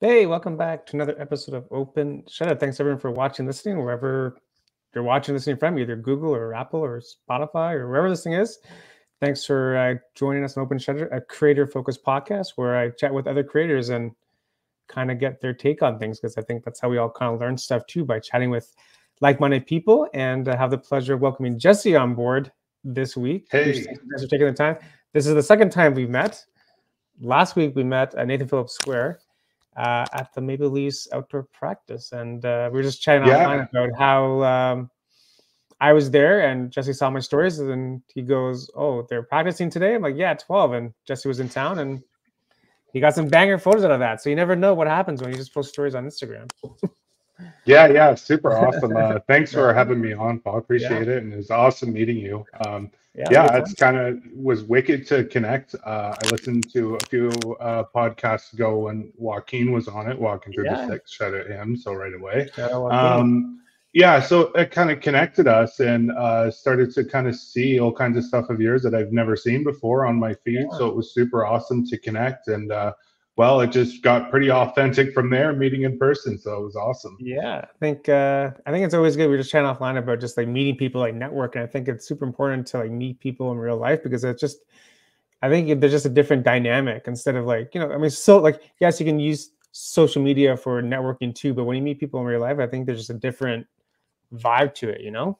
Hey, welcome back to another episode of Open Shut Up. Thanks everyone for watching, listening, wherever you're watching, listening from, either Google or Apple or Spotify or wherever this thing is. Thanks for joining us on Open Shutter, a creator-focused podcast where I chat with other creators and kind of get their take on things, because I think that's how we all kind of learn stuff too, by chatting with like-minded people. And I have the pleasure of welcoming Jesse on board this week. Huge Hey, thanks for taking the time. This is the second time we've met. Last week we met at Nathan Phillips Square at the Maple Leafs outdoor practice, and we were just chatting offline yeah, about how I was there, and Jesse saw my stories, and he goes, "Oh, they're practicing today." I'm like, "Yeah, 12," and Jesse was in town, and he got some banger photos out of that. So you never know what happens when you just post stories on Instagram. yeah, super awesome. Thanks for Right? having me on, Paul. Yeah, Appreciate it, and it's awesome meeting you. yeah, good Yeah, it's time. kind of was wicked to connect. I listened to a few podcasts ago when Joaquin was on it, walking through the Yeah, six. Shout out him so right away. shout out Joaquin. Yeah, so it kind of connected us and started to kind of see all kinds of stuff of yours that I've never seen before on my feed. Yeah. So it was super awesome to connect and. Well, it just got pretty authentic from there, meeting in person. So it was awesome. Yeah, I think it's always good. We're just chatting offline about just like meeting people, like networking. I think it's super important to like meet people in real life, because it's just, I think there's just a different dynamic instead of like, I mean, so like, yes, you can use social media for networking too, but when you meet people in real life, I think there's just a different vibe to it, you know?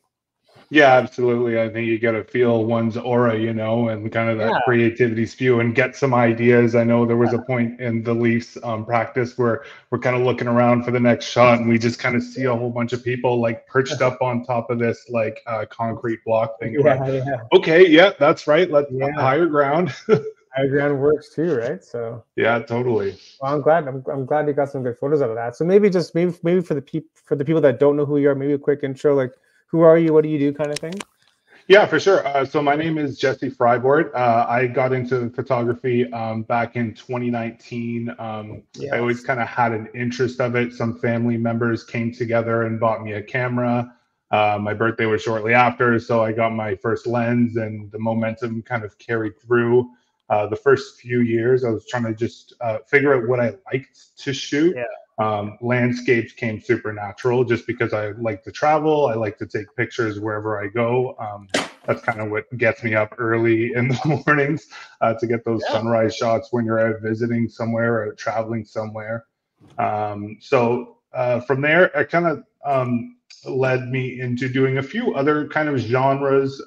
Yeah, absolutely. I think you got to feel one's aura, and kind of that Yeah. creativity spew and get some ideas. I know there was a point in the Leafs practice where we're kind of looking around for the next shot, and we just kind of see a whole bunch of people like perched up on top of this like concrete block thing, and we're like, Yeah. Yeah. okay, yeah, that's right. Let's Yeah. higher ground. High ground works too, right? So, Yeah, totally. well, I'm glad you got some good photos out of that. So maybe for the people that don't know who you are, maybe a quick intro, like who are you, what do you do, kind of thing. Yeah, for sure. So my name is Jesse Frybort. I got into photography back in 2019. I always Yes. kind of had an interest of it. Some family members came together and bought me a camera. My birthday was shortly after, so I got my first lens, and the momentum kind of carried through. The first few years, I was trying to just figure out what I liked to shoot. Yeah. Landscapes came super natural just because I like to travel. I like to take pictures wherever I go. That's kind of what gets me up early in the mornings to get those Yeah. sunrise shots when you're out visiting somewhere or traveling somewhere. So from there, it kind of led me into doing a few other kind of genres.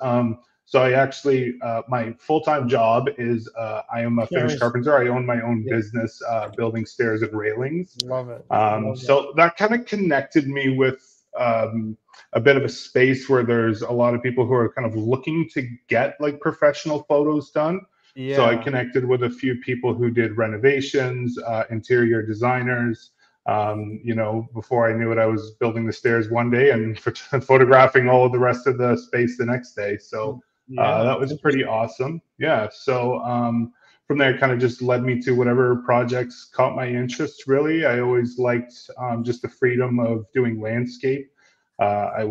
So I actually, my full-time job is I am a finish Nice. carpenter. I own my own Yeah. business building stairs and railings. Love it. Love that. So that kind of connected me with a bit of a space where there's a lot of people who are kind of looking to get like professional photos done. So I Yeah. connected with a few people who did renovations, interior designers. Before I knew it, I was building the stairs one day and photographing all of the rest of the space the next day. So Yeah. that was pretty Interesting. awesome. Yeah. So from there, kind of just led me to whatever projects caught my interest. Really, I always liked just the freedom of doing landscape. I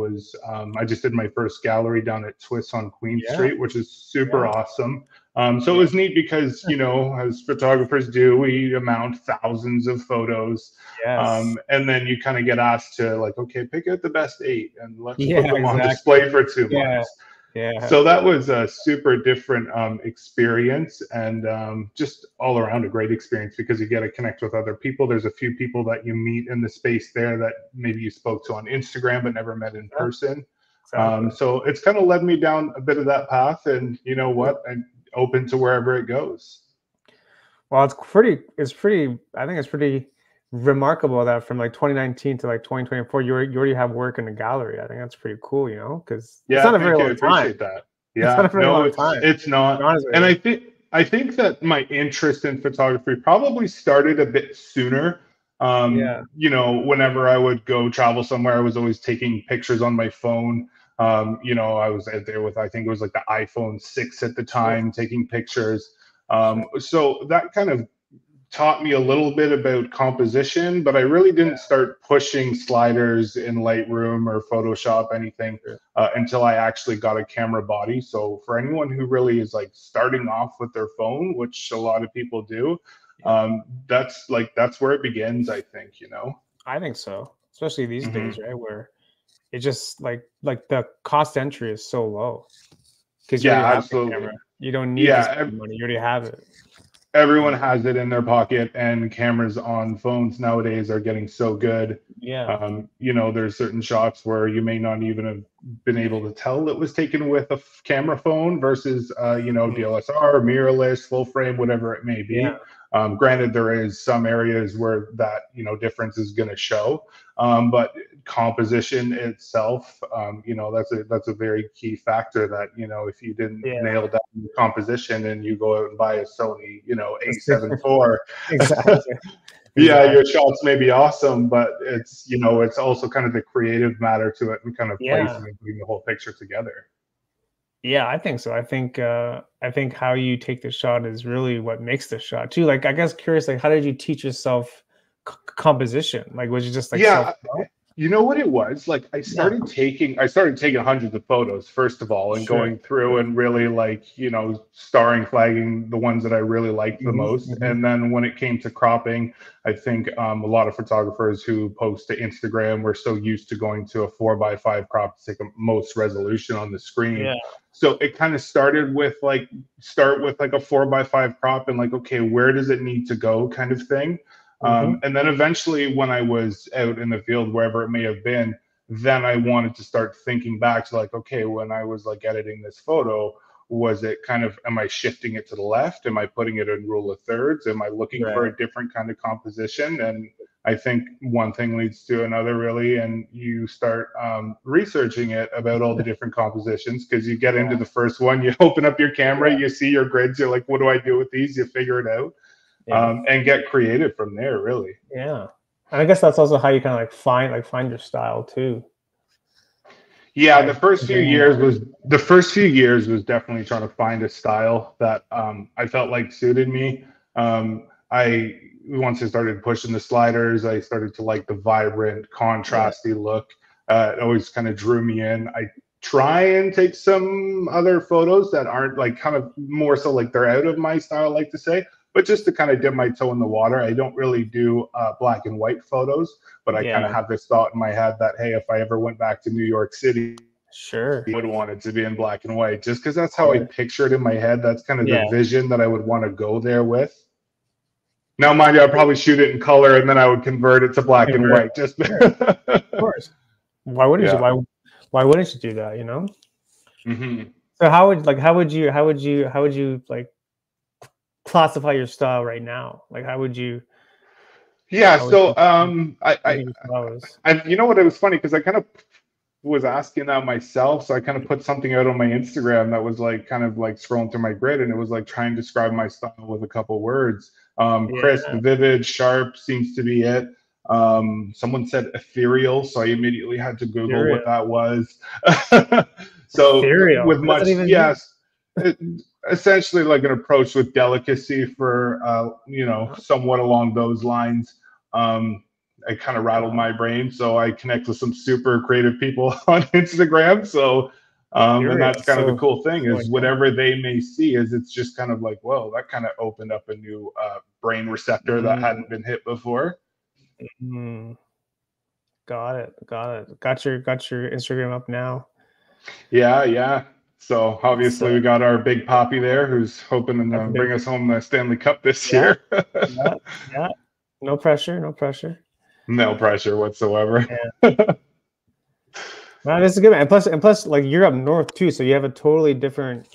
just did my first gallery down at Swiss on Queen Yeah. Street, which is super Yeah. awesome. So it Yeah. was neat because, as photographers do, we amount thousands of photos. Yes. And then you kind of get asked to like, okay, pick out the best 8 and let's put Yeah. them on Exactly. display for 2 months. Yeah. Yeah. So that was a super different experience and just all around a great experience because you get to connect with other people. There's a few people that you meet in the space there that maybe you spoke to on Instagram but never met in person. Exactly. So it's kind of led me down a bit of that path, and you know what? I'm open to wherever it goes. Well, it's pretty, I think it's pretty remarkable that from like 2019 to like 2024, you already have work in the gallery. I think that's pretty cool, because it's Yeah, not a very thank you. I long time. appreciate that. It's not a Yeah, very no, long it's time, it's to be not. honest with And you. I think that my interest in photography probably started a bit sooner. Yeah. Whenever I would go travel somewhere, I was always taking pictures on my phone. I was out there with I think it was like the iPhone 6 at the Oh, time, taking pictures. shit. So that kind of taught me a little bit about composition, but I really didn't Yeah. start pushing sliders in Lightroom or Photoshop, anything, Sure. until I actually got a camera body. So for anyone who really is like starting off with their phone, which a lot of people do, That's where it begins, I think, you know. I think so, especially these days, Mm-hmm. right? Where it just like the cost entry is so low because you already Yeah, have the camera. absolutely. You don't need to Yeah, spend money. You already have it. everyone has it in their pocket, and cameras on phones nowadays are getting so good. Yeah. You know, there's certain shots where you may not even have been able to tell it was taken with a camera phone versus, you know, Mhm. DSLR, mirrorless, full frame, whatever it may Yeah. be. Granted, there is some areas where that, you know, difference is going to show, but composition itself, you know, that's a very key factor. That, you know, if you didn't Yeah. nail down the composition and you go out and buy a Sony, you know, That's A7 IV, exactly. yeah, Exactly. your shots may be awesome, but it's, you know, it's also kind of the creative matter to it and kind of Yeah. placing and putting the whole picture together. Yeah, I think so. I think how you take the shot is really what makes the shot too. Like, I guess curious, like, how did you teach yourself composition? Like, was you just like self Yeah, taught? you know what it was? Like Yeah, I started taking hundreds of photos first of all and sure. going through Sure. and really, like, you know, starring flagging the ones that I really liked the Hmm. most. Hmm. And then when it came to cropping, I think a lot of photographers who post to Instagram were so used to going to a 4:5 crop to take the most resolution on the screen. Yeah. So it kind of started with like start with like a 4:5 crop and like, okay, where does it need to go kind of thing. Hmm. And then eventually, when I was out in the field, wherever it may have been, then I wanted to start thinking back to like, okay, when I was like editing this photo, was it kind of, am I shifting it to the left? Am I putting it in rule of thirds? Am I looking for Right. a different kind of composition? And I think one thing leads to another, really, and you start researching it about all the different compositions because you get into Yeah. the first one, you open up your camera, Yeah. you see your grids, you're like, what do I do with these? You figure it out, Yeah. and get creative from there, really. Yeah. And I guess that's also how you kind of like find your style too. Yeah, Like the first few years was definitely trying to find a style that I felt like suited me. I Once I started pushing the sliders, I started to like the vibrant, yeah. contrasty look. It always kind of drew me in. I try and take some other photos that aren't like kind of more so like they're out of my style, I like to say, but just to kind of dip my toe in the water. I don't really do black and white photos, but I kind of Yeah. have this thought in my head that, hey, if I ever went back to New York City, Sure. I would want it to be in black and white, just because that's Of how I course. picture it in my head. That's kind of the Yeah. vision that I would want to go there with. Now, mind you, I'd probably shoot it in color and then I would convert it to black and Convert. white. Just Sure. Of course. Why wouldn't you? yeah. Why wouldn't you do that, you know? Hmm. So how would you like classify your style right now? Like Yeah. how would So you what do you think your style is? you know what? It was funny because I kind of was asking that myself. So I kind of put something out on my Instagram that was like kind of like scrolling through my grid, and it was like trying to describe my style with a couple words. Yeah, Crisp, vivid, sharp seems to be it. Someone said ethereal, so I immediately had to Google what ethereal. that was. So Ethereal. with What does that much, even mean? yes, it, essentially like an approach with delicacy for you know, Uh-huh. somewhat along those lines. Um, I kind of rattled Uh-huh. my brain. So I connect with some super creative people on Instagram. So, and Ethereal. that's kind of the cool thing So is intense. whatever they may see is it's just kind of like, whoa, that kind of opened up a new brain receptor that Mm, hadn't been hit before. mm. Got it. Got it. Got your Instagram up now. Yeah, yeah. So It's obviously we got our big poppy there who's hoping that's to a big bring us home the Stanley Cup this yeah, year. yeah, yeah. No pressure, no pressure. No pressure whatsoever. Yeah. No, this is good, man. And plus, like you're up north too, so you have a totally different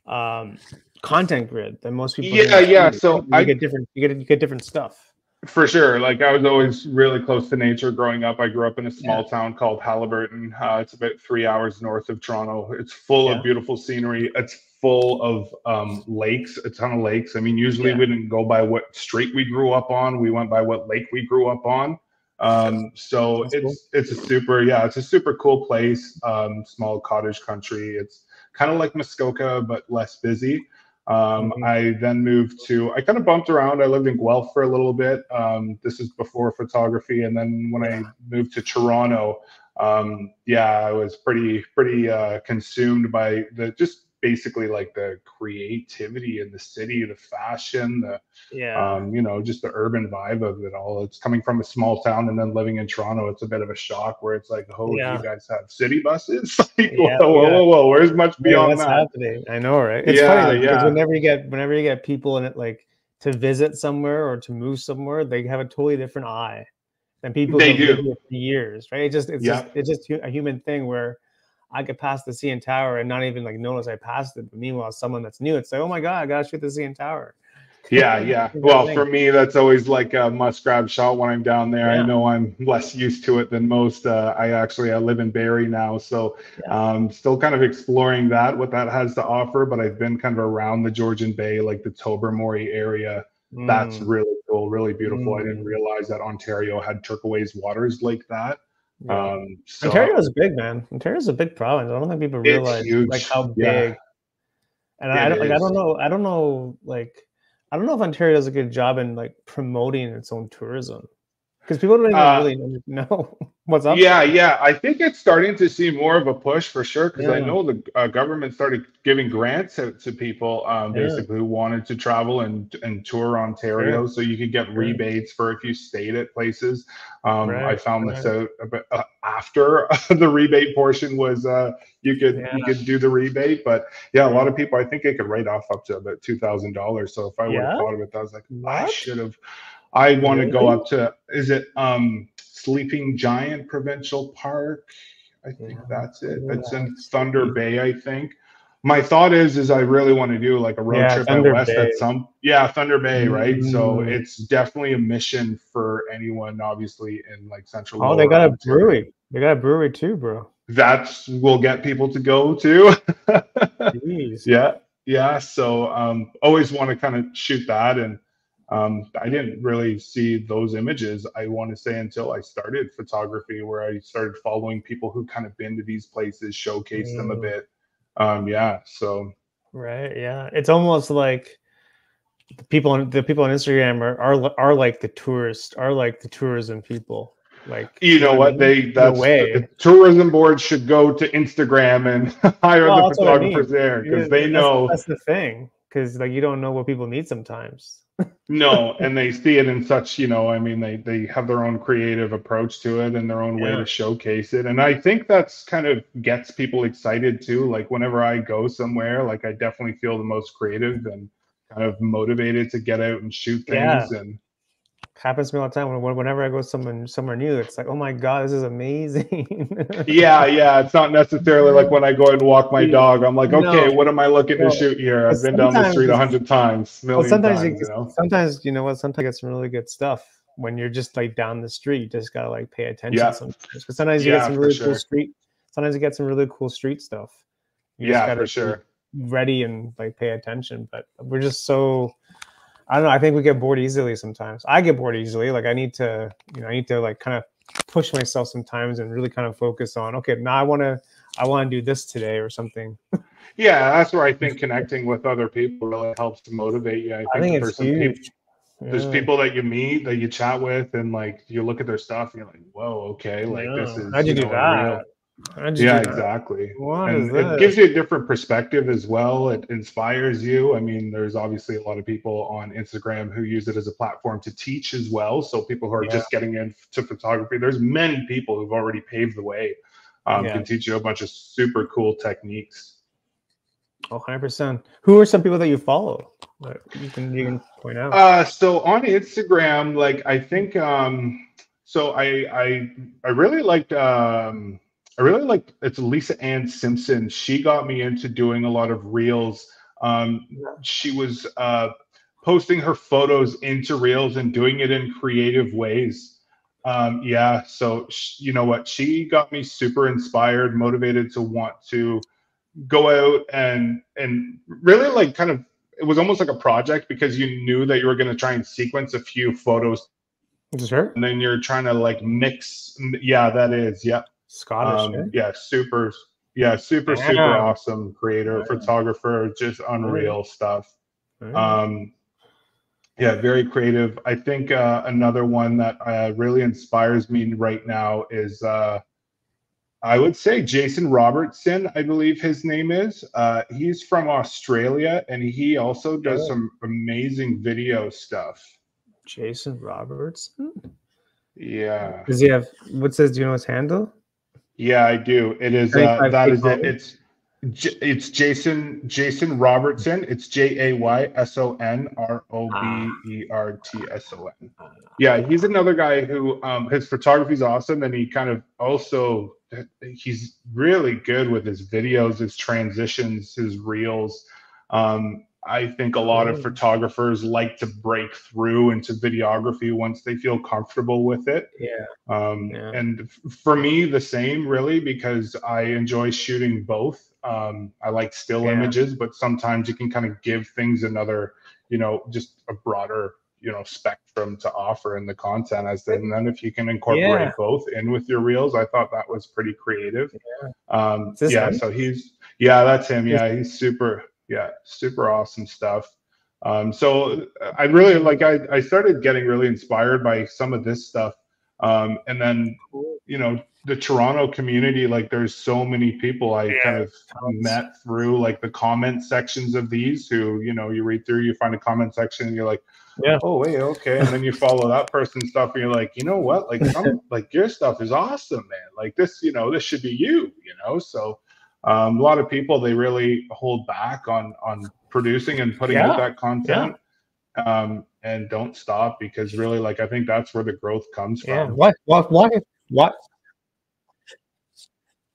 um content grid than most people here Yeah, in yeah. Sweden, right? So You get different you get different stuff. for sure. Like I was always really close to nature growing up. I grew up in a Yeah. small town called Halliburton. It's about 3 hours north of Toronto. It's full of Yeah. beautiful scenery. It's full of lakes, a ton of lakes. I mean, usually Yeah. we didn't go by what street we grew up on. We went by what lake we grew up on. So That's cool. it's a super, yeah, it's a super cool place. Small cottage country. It's kind of like Muskoka but less busy. Mhm. I then moved to, I kind of bumped around. I lived in Guelph for a little bit. This is before photography. And then when Yeah. I moved to Toronto, yeah, I was pretty consumed by the just basically like the creativity in the city, the fashion, the Yeah. you know, just the urban vibe of it all. It's coming from a small town and then living in Toronto. It's a bit of a shock where it's like, oh, do you Yeah. guys have city buses? Like, whoa, Yeah. whoa, Yeah. whoa, whoa. Where's much Wait, beyond what's that? happening? I know, right? It's funny Yeah, though, because yeah. whenever you get people in it, like to visit somewhere or to move somewhere, they have a totally different eye than people who They have lived do. here for years, right? Yeah. It's just a human thing where I could pass the CN Tower and not even like notice I passed it. But meanwhile, someone that's new, it's like, oh my god, I gotta shoot the CN Tower. Yeah, yeah. You gotta Well, for think. me, that's always like a must grab shot when I'm down there. I Yeah, know I'm less used to it than most. I live in Barrie now, so yeah. still kind of exploring that, what that has to offer. But I've been kind of around the Georgian Bay, like the Tobermory area. That's Mm, really cool, really beautiful. I didn't mm, realize that Ontario had turquoise waters like that. yeah. Ontario So is big, man. Ontario is a big province. I don't think people it's realize like huge. how Yeah, big. And it I is. don't know, like, I don't know if Ontario does a good job in like promoting its own tourism because people don't even Uh, really know what's up Yeah, there. yeah. I think it's starting to see more of a push for sure because I Yeah, know the government started giving grants out to people yeah, basically who wanted to travel and tour Ontario, sure, so you could get sure. rebates for if you stayed at places. I Right, found this right. out after the rebate portion was you Yeah, could do the rebate, but yeah, a lot yeah, of people I think it could write off up to about $2,000. So if I would have yeah. thought of it, I was like, I What? should have. I want to go Really? up to, is it Sleeping Giant Provincial Park? I Yeah. think that's it. Where That's the in heck's Thunder Sleepy? Bay, I think. My thought is I really want to do like a road Yeah, trip out Thunder west Bay. at some, yeah, Thunder Bay, right? So Mm. it's definitely a mission for anyone, obviously, in like central Oh, they lower got a Ontario. brewery. They got a brewery too, bro. That will get people to go to. Jeez. Yeah, yeah. So always want to kind of shoot that, and I didn't really see those images. I want to say until I started photography, where I started following people who kind of been to these places, showcase them a Mm, bit. Yeah. So right. Yeah. It's almost like the people on Instagram are like the tourists, are like the tourism people. Like, you you know know what I what? mean? They In a that's way. the tourism board should go to Instagram and hire the Well, that's what I photographers mean. there Yeah, because they know. that's the thing. Because like you don't know what people need sometimes. No, and they see it in such, you know, I mean, they have their own creative approach to it and their own way Yeah. to showcase it. And I think that's kind of gets people excited too. Like whenever I go somewhere, like I definitely feel the most creative and kind of motivated to get out and shoot Yeah. things. And Happens to me all the time. Whenever I go somewhere new, it's like, oh my god, this is amazing. yeah, yeah, it's not necessarily like when I go and walk my You- dog, I'm like, okay, no, what am I looking to no. shoot here? I've But been down the street a sometimes, hundred times, well, million times, you know? sometimes you know what? Sometimes you get some really good stuff when you're just like down the street. You just gotta like pay attention Yeah, sometimes. But sometimes you get yeah, some for really cool sure. street. Sometimes you get some really cool street stuff. You just Yeah, gotta for be sure. ready and like pay attention. But we're just so I don't know. I think we get bored easily sometimes. I get bored easily. Like I need to like kind of push myself sometimes and really kind of focus on, okay, now I want to do this today or something. Yeah, that's where I think connecting with other people really helps to motivate you. I I think think for it's some people, huge. there's Yeah. people that you meet that you chat with and like you look at their stuff and you're like, whoa, okay, like this Yeah. is, How'd you you do know, a that? real. How'd you Yeah, do that? exactly. What is And it this? gives you a different perspective as well. It inspires you. I mean, there's obviously a lot of people on Instagram who use it as a platform to teach as well. So people who are Yeah. just getting into photography, there's many people who've already paved the way, Yeah. can teach you a bunch of super cool techniques. Oh, 100%. Who are some people that you follow that you can point out? So on Instagram, like I think so I really liked I really liked it's Lisa Ann Simpson. She got me into doing a lot of reels. She was posting her photos into reels and doing it in creative ways. Yeah, so you know what? She got me super inspired, motivated to want to go out and really like kind of it was almost like a project because you knew that you were going to try and sequence a few photos Is this her? and then you're trying to like mix. Yeah, that is, yeah. Scottish, eh? Yeah, super, yeah, super Damn. awesome creator, Damn. photographer, just Alright, unreal stuff. alright. um yeah, very creative. I think another one that really inspires me right now is I would say Jason Robertson, I believe his name is. He's from Australia, and he also does Oh, some amazing video stuff. Jason Robertson. Yeah. Does he have what says? Do you know his handle? Yeah, I do. It is 25K that is it. followers. It's Jason Robertson. It's JaySonRobertson. Yeah, he's another guy who his photography is awesome, and he kind of also he's really good with his videos, his transitions, his reels. I think a lot of Cool. photographers like to break through into videography once they feel comfortable with it. Yeah. Yeah. And for me, the same really, because I enjoy shooting both. I like still Yeah. images, but sometimes you can kind of give things another, just a broader, spectrum to offer in the content. And then if you can Yeah. incorporate both in with your reels, I thought that was pretty creative. Is this Yeah, him? so that's him. Yeah, he's super awesome stuff. So I really I started getting really inspired by some of this stuff. And then, Cool. the Toronto community, like there's so many people I kind Yeah. of met through like the comment sections of these who, you read through, you find a comment section and you're like, Yeah. oh, wait, okay. And then you follow that person's stuff and you're like, you know what? Like like your stuff is awesome, man. Like this, this should be you. So a lot of people, they really hold back on producing and putting out Yeah. that content. And don't stop, because really, like, I think that's where the growth comes Yeah. from. What?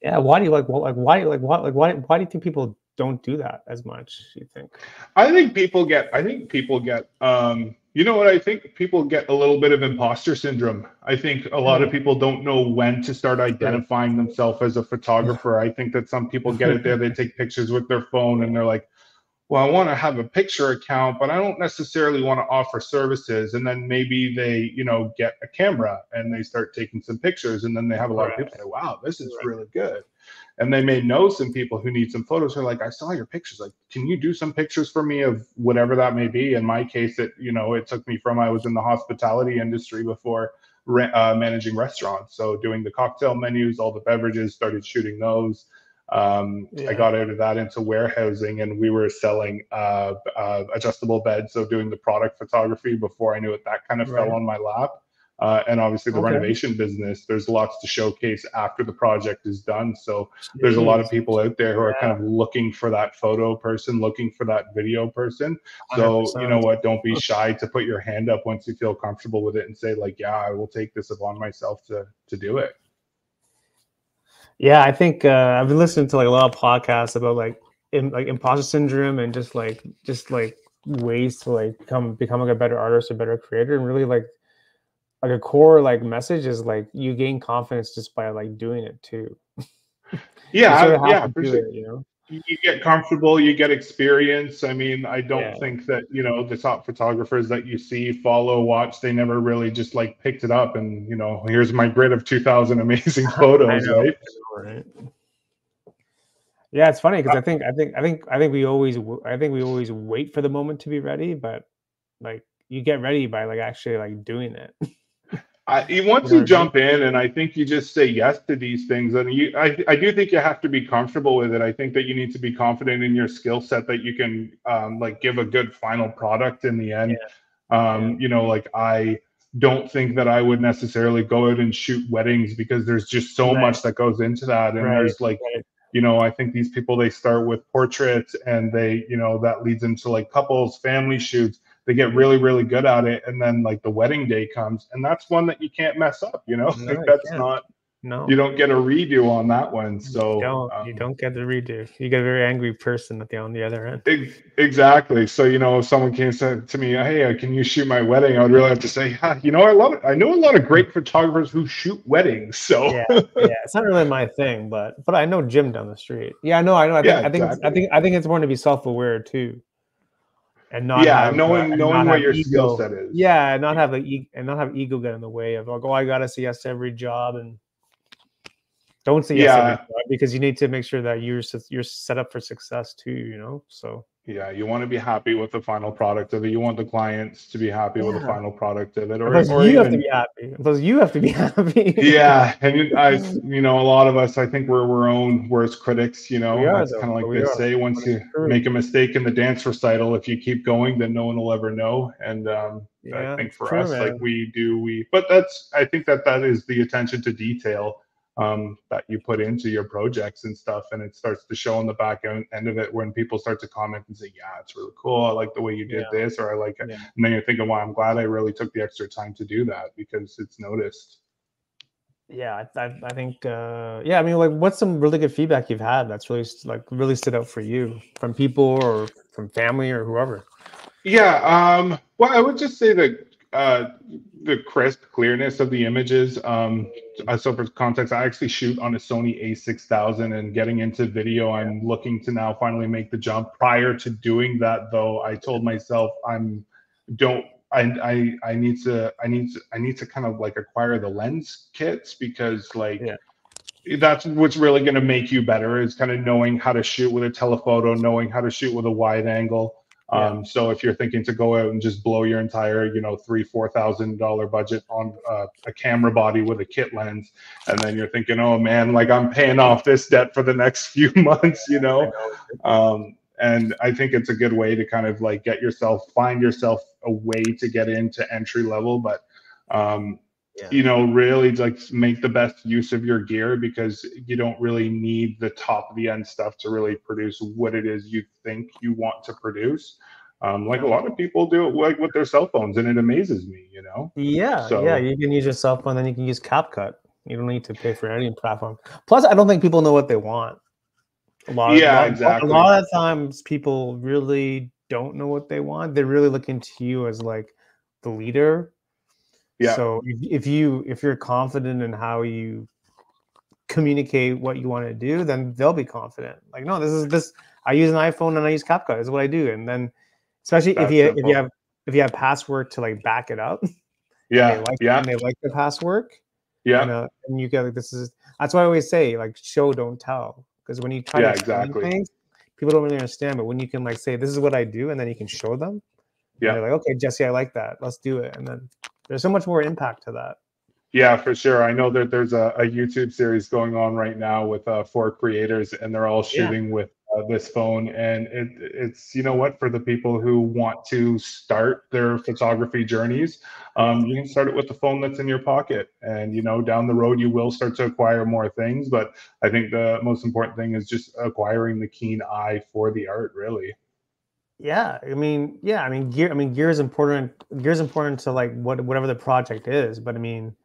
Yeah. Why do you why do you think people don't do that as much? You think? I think people get you know what, I think people get a little bit of imposter syndrome. I think a lot of people don't know when to start True. identifying themselves as a photographer. I think that some people get it there, they take pictures with their phone and they're like, well, I want to have a picture account, but I don't necessarily want to offer services. And then maybe they, get a camera and they start taking some pictures. And then they have a lot of people say, wow, this is really good. And they may know some people who need some photos. They're like, I saw your pictures. Like, can you do some pictures for me of whatever that may be? In my case, it took me from, I was in the hospitality industry before managing restaurants. So doing the cocktail menus, all the beverages, started shooting those. I got out of that into warehousing, and we were selling adjustable beds, so doing the product photography. Before I knew it, that kind of fell on my lap. And obviously the renovation business, there's lots to showcase after the project is done. So there's a lot of people out there who are kind of looking for that photo person, looking for that video person. So 100%. you know what, don't be shy to put your hand up once you feel comfortable with it and say, like, yeah, I will take this upon myself to do it. Yeah, I think I've been listening to like a lot of podcasts about like imposter syndrome and just like ways to like become like a better artist or better creator. And really like a core like message is like you gain confidence just by like doing it too. Yeah, you sort of have to for do sure. it, You get comfortable, you get experience. I mean, I don't think that, the top photographers that you see, follow, watch, they never really just like picked it up and, here's my grid of 2,000 amazing photos, right? Right. Yeah, it's funny because I think we always wait for the moment to be ready, but like you get ready by like actually like doing it. Once you jump in, and I think you just say yes to these things, and I do think you have to be comfortable with it. I think that you need to be confident in your skill set, that you can like give a good final product in the end. Like I don't think that I would necessarily go out and shoot weddings, because there's just so much that goes into that. And there's like, I think these people, they start with portraits and they, that leads into like couples, family shoots. They get really, really good at it. And then like the wedding day comes, and that's one that you can't mess up, like that's not, you don't get a redo on that one. So you don't get the redo. You get a very angry person on the other end. Exactly. So, if someone came to me, hey, can you shoot my wedding? I would really have to say, yeah, I know a lot of great photographers who shoot weddings. So yeah, it's not really my thing, but I know Jim down the street. Yeah, I know. I think it's important to be self-aware too, and not knowing what your skill set is. Yeah, and not have ego get in the way of like, oh, I gotta say yes to every job. And Don't say yes every time, because you need to make sure that you're set up for success too, you know? So Yeah, you want to be happy with the final product of it. You want the clients to be happy with the final product of it, plus or you have to even be happy. Plus you have to be happy. yeah. And a lot of us, I think we're our own worst critics. We are That's though. kind of like We they are. say, once But it's you true. make a mistake in the dance recital, if you keep going, then no one will ever know. And I Yeah, think it's for true, us, like man. but I think that is the attention to detail that you put into your projects and stuff, and it starts to show on the back end of it when people start to comment and say, yeah, it's really cool, I like the way you Yeah. did this, or I like it. Yeah. And then you're thinking, well, I'm glad I really took the extra time to do that, because it's noticed. Yeah, I think yeah, I mean, like, what's some really good feedback you've had that's really like really stood out for you from people or from family or whoever? Yeah, well, I would just say that the crisp clearness of the images. So for context, I actually shoot on a Sony A6000, and getting into video, I'm looking to now finally make the jump. Prior to doing that, though, I told myself don't I need to kind of like acquire the lens kits, because like Yeah. that's what's really going to make you better, is kind of knowing how to shoot with a telephoto, knowing how to shoot with a wide angle. Yeah. So if you're thinking to go out and just blow your entire, $3,000-4,000 budget on a camera body with a kit lens, and then you're thinking, oh man, like I'm paying off this debt for the next few months, I know. and I think it's a good way to kind of like find yourself a way to get into entry level, but Yeah. really like make the best use of your gear, because you don't really need the top of the end stuff to really produce what it is you think you want to produce. Like a lot of people do it like with their cell phones, and it amazes me, Yeah, yeah, So you can use your cell phone, then you can use CapCut. You don't need to pay for any platform. Plus, I don't think people know what they want. yeah, A exactly. lot of times people really don't know what they want. They're really looking to you as like the leader. Yeah, So if you're confident in how you communicate what you want to do, then they'll be confident. Like, no, this. I use an iPhone and I use CapCut. Is what I do. And then, especially that's simple. if you have past work to like back it up, Yeah, yeah, and they like the past work, yeah, and you get like that's why I always say, like, show don't tell, because when you try to yeah, explain exactly. things, people don't really understand. But when you can like say this is what I do, and then you can show them, and Yeah. they're like, okay, Jesse, I like that. Let's do it. And then there's so much more impact to that. Yeah, for sure. I know that there's a YouTube series going on right now with 4 creators, and they're all Yeah. shooting with this phone. And it's what, for the people who want to start their photography journeys, you can start it with the phone that's in your pocket. And down the road you will start to acquire more things. But I think the most important thing is just acquiring the keen eye for the art, really. Yeah, gear is important. Gear is important to like whatever the project is. But I mean,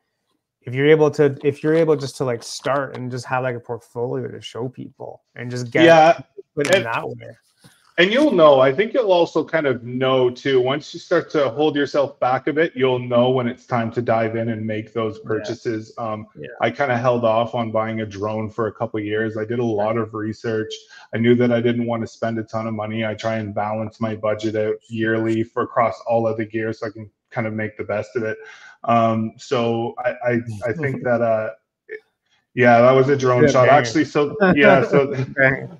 if you're able just to like start and just have like a portfolio to show people and just Yeah. put it in that way. And you'll know, I think you'll also kind of know too, once you start to hold yourself back a bit, you'll know when it's time to dive in and make those Yeah, purchases. yeah, I kind of held off on buying a drone for a couple of years. I did a lot right. of research. I knew that I didn't want to spend a ton of money. I try and balance my budget out yearly for across all of the gear, so I can kind of make the best of it. So I think that yeah, that was a drone Yeah, shot. banger. Actually, so yeah, so Banger.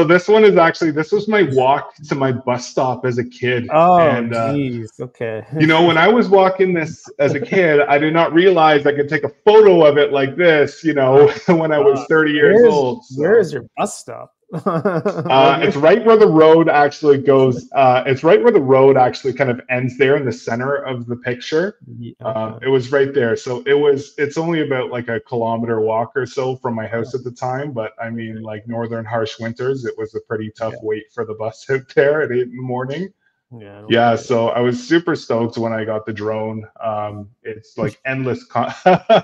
this was my walk to my bus stop as a kid. Oh, And geez. Okay. when I was walking this as a kid, I did not realize I could take a photo of it like this, when I was 30 years old. So Where's your bus stop? it's right where the road actually goes. It's right where the road actually kind of ends there in the center of the picture. Okay. It was right there. So it's only about like a kilometer walk or so from my house at the time. But I mean, like northern harsh winters, it was a pretty tough Okay. wait for the bus out there at 8 in the morning. Yeah. No Yeah, kidding. so I was super stoked when I got the drone. It's like endless. I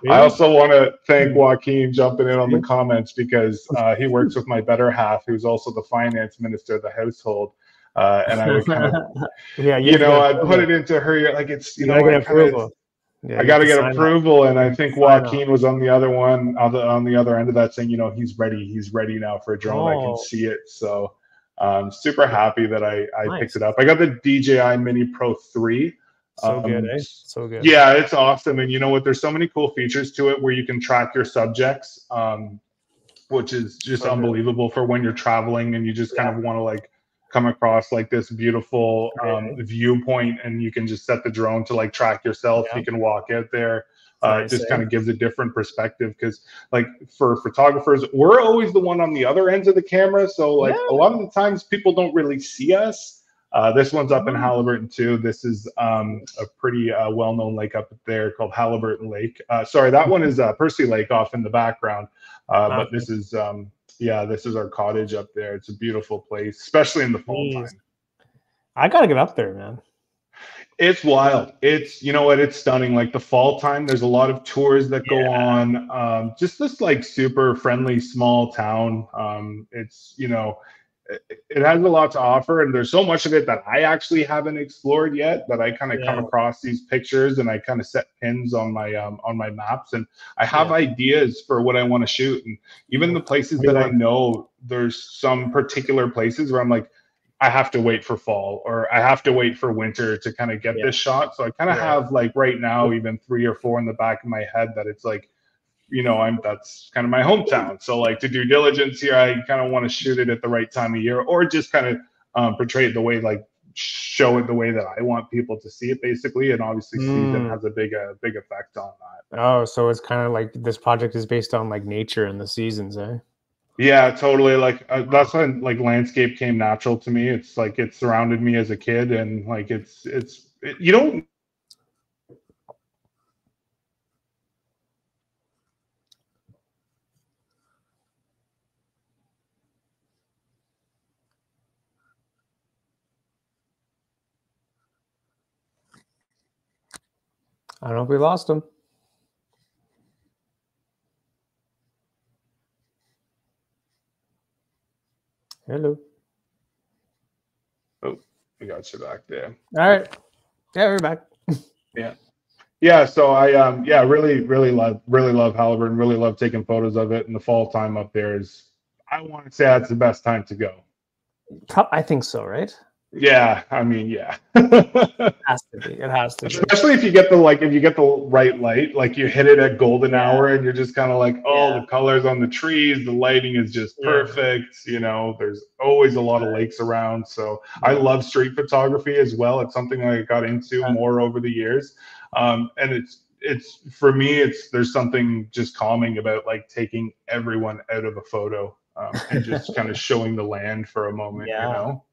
Really? also want to thank Joaquin jumping in on the comments, because he works with my better half, who's also the finance minister of the household. And I would kind of, Yeah, you have to get I'd put approval. it into her, like You gotta get approval. Yeah, I you have got to to get sign off. approval. And You I have to think sign off. Joaquin was on the other on the other end of that, saying, he's ready. He's ready now for a drone. I can Oh, see it. So super happy that I picked nice. it up. I got the DJI Mini Pro 3. So good, eh? So good. Yeah, it's awesome. And you know what? There's so many cool features to it where you can track your subjects, which is just So good. unbelievable for when you're traveling and you just kind Yeah. of want to like come across like this beautiful Great, eh? viewpoint, and you can just set the drone to like track yourself. Yeah. You can walk out there. It Nice, just eh? kind of gives a different perspective because like for photographers, we're always the one on the other ends of the camera. So like a Yeah. lot of the times people don't really see us. This one's up in Oh, Halliburton too. This is a pretty well-known lake up there called Halliburton Lake. Sorry, that one is Percy Lake off in the background. But okay. this is yeah, this is our cottage up there. It's a beautiful place, especially in the fall Jeez. time. I gotta get up there, man. It's wild. It's, you know what, it's stunning. Like the fall time, there's a lot of tours that go Yeah. on. Just this like super friendly small town. It's, you know, it has a lot to offer, and there's so much of it that I actually haven't explored yet, that I kind of come Yeah. across these pictures and I kind of set pins on my maps, and I have Yeah. ideas for what I want to shoot. And even the places What do you that I want? know, there's some particular places where I'm like, I have to wait for fall or I have to wait for winter to kind of get Yeah. this shot. So I kind of Yeah. have like right now even 3 or 4 in the back of my head that it's like, you know, that's kind of my hometown. So like to do diligence here, I kind of want to shoot it at the right time of year, or just kind of portray it the way, like show it the way that I want people to see it, basically. And obviously, season has a big effect on that. Oh, so it's kind of like this project is based on like nature and the seasons, eh? Yeah, totally. Like that's when like landscape came natural to me. It's like it surrounded me as a kid, and like you don't. I don't know if we lost him. Hello. Oh, we got you back there. All right. Yeah, we're back. Yeah. Yeah, so I yeah, really love Halliburton, really love taking photos of it. And the fall time up there is, I want to say that's the best time to go. I think so, right? Yeah, I mean, yeah. It has to be. It has to be. Especially if you get the right light, like you hit it at golden hour and you're just kind of like, oh, the colors on the trees, the lighting is just perfect. You know, there's always a lot of lakes around. So I love street photography as well. It's something I got into more over the years. And it's for me, there's something just calming about like taking everyone out of a photo and just kind of showing the land for a moment, you know?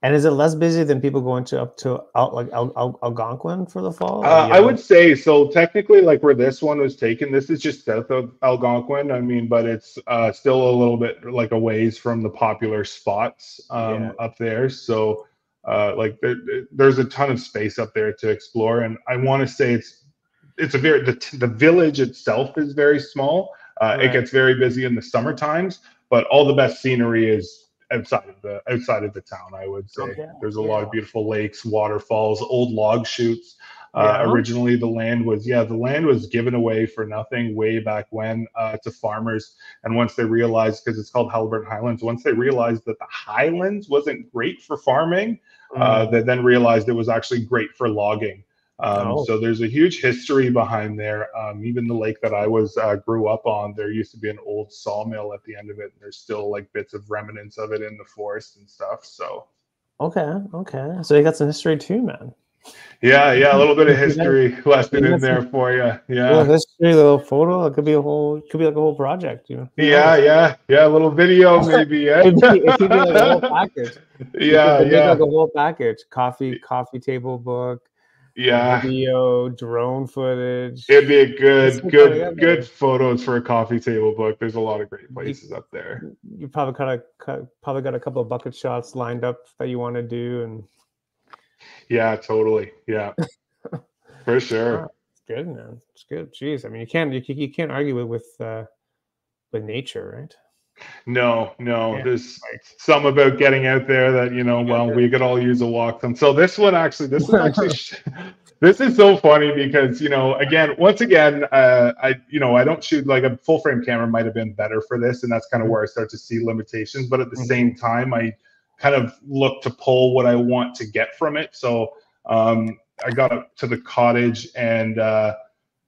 And is it less busy than people going up to Algonquin for the fall? I would say so. Technically, like where this one was taken, this is just south of Algonquin. I mean, but it's still a little bit like a ways from the popular spots up there. So like there's a ton of space up there to explore, and I want to say it's a very the village itself is very small. It gets very busy in the summer times, but all the best scenery is outside of the town. I would say there's a lot of beautiful lakes, waterfalls, old log chutes. Originally the land was given away for nothing way back when to farmers, and once they realized, because it's called Halliburton Highlands, once they realized that the highlands wasn't great for farming, they then realized it was actually great for logging. So there's a huge history behind there. Even the lake that I grew up on, there used to be an old sawmill at the end of it. And there's still like bits of remnants of it in the forest and stuff. So okay. So you got some history too, man. Yeah, a little bit of history lesson in there for you. Yeah, little history, a little photo. It could be like a whole project, you know. Yeah, a little video maybe. It could be like a whole package. Yeah. Make like a whole package: coffee table book. Yeah, Video, drone footage. It'd be a good photos for a coffee table book. There's a lot of great places up there. You probably got a couple of bucket shots lined up that you want to do, and yeah, totally, yeah, for sure. It's good, man. It's good. Jeez, I mean, you can't argue with nature, right? No. There's some about getting out there that, you know, we could all use a walk. And so this is actually this is so funny because, you know, once again, I don't shoot like a full frame camera might have been better for this. And that's kind of where I start to see limitations. But at the same time, I kind of look to pull what I want to get from it. So I got up to the cottage, and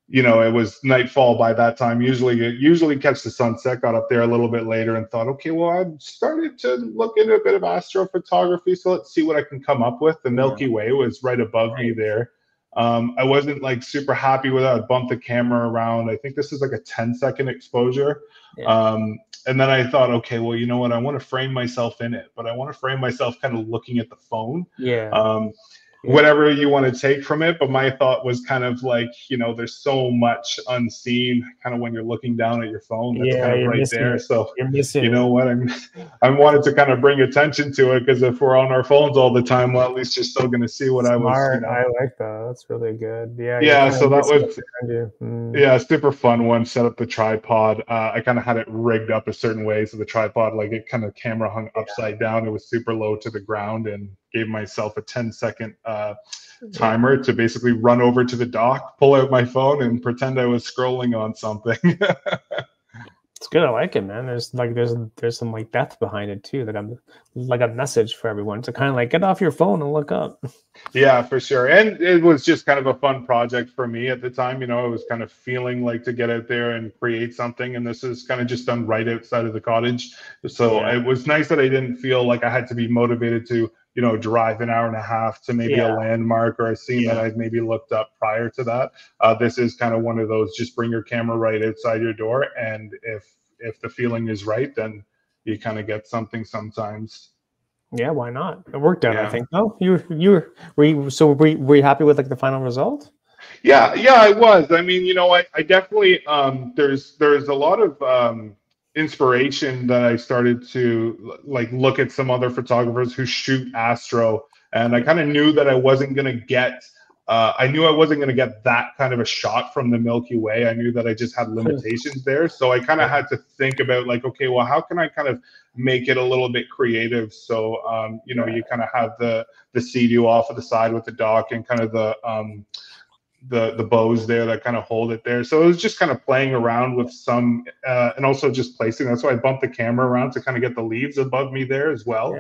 you know, it was nightfall by that time. Usually catch the sunset. Got up there a little bit later and thought, okay, well, I've started to look into a bit of astrophotography, so let's see what I can come up with. The Milky Way was right above me there. I wasn't like super happy with it. I bumped the camera around. I think this is like a 10-second exposure. And then I thought, okay, well, you know what? I want to frame myself in it, but I want to frame myself kind of looking at the phone. Whatever you want to take from it. But my thought was kind of like, you know, there's so much unseen kind of when you're looking down at your phone. That's kind of right there. So, you know what? I wanted to kind of bring attention to it, because if we're on our phones all the time, well, at least you're still going to see what I was. You know. I like that. That's really good. Yeah. So that was, yeah, super fun one. Set up the tripod. I kind of had it rigged up a certain way. So the tripod, like it kind of camera hung upside down. It was super low to the ground, and gave myself a 10-second timer to basically run over to the dock, pull out my phone, and pretend I was scrolling on something. It's good. I like it, man. There's some like depth behind it too. Like a message for everyone to kind of like get off your phone and look up. Yeah, for sure. And it was just kind of a fun project for me at the time. You know, I was kind of feeling like to get out there and create something. And this is kind of just done right outside of the cottage. So it was nice that I didn't feel like I had to be motivated to, you know, drive an hour and a half to maybe a landmark or a scene that I'd maybe looked up prior to that. This is kind of one of those, just bring your camera right outside your door. And if the feeling is right, then you kind of get something sometimes. Yeah, why not? It worked out, I think. No, were you happy with like the final result? Yeah, I was. I mean, you know, I definitely there's a lot of inspiration that I started to like look at some other photographers who shoot astro, and I kind of knew that I wasn't gonna get that kind of a shot from the Milky Way. I knew that I just had limitations there. So I kind of had to think about like, okay, well, how can I kind of make it a little bit creative? So, you know, you kind of have the Sea-Doo off of the side with the dock, and kind of the bows there that kind of hold it there. So it was just kind of playing around with some, and also just placing. That's why I bumped the camera around to kind of get the leaves above me there as well.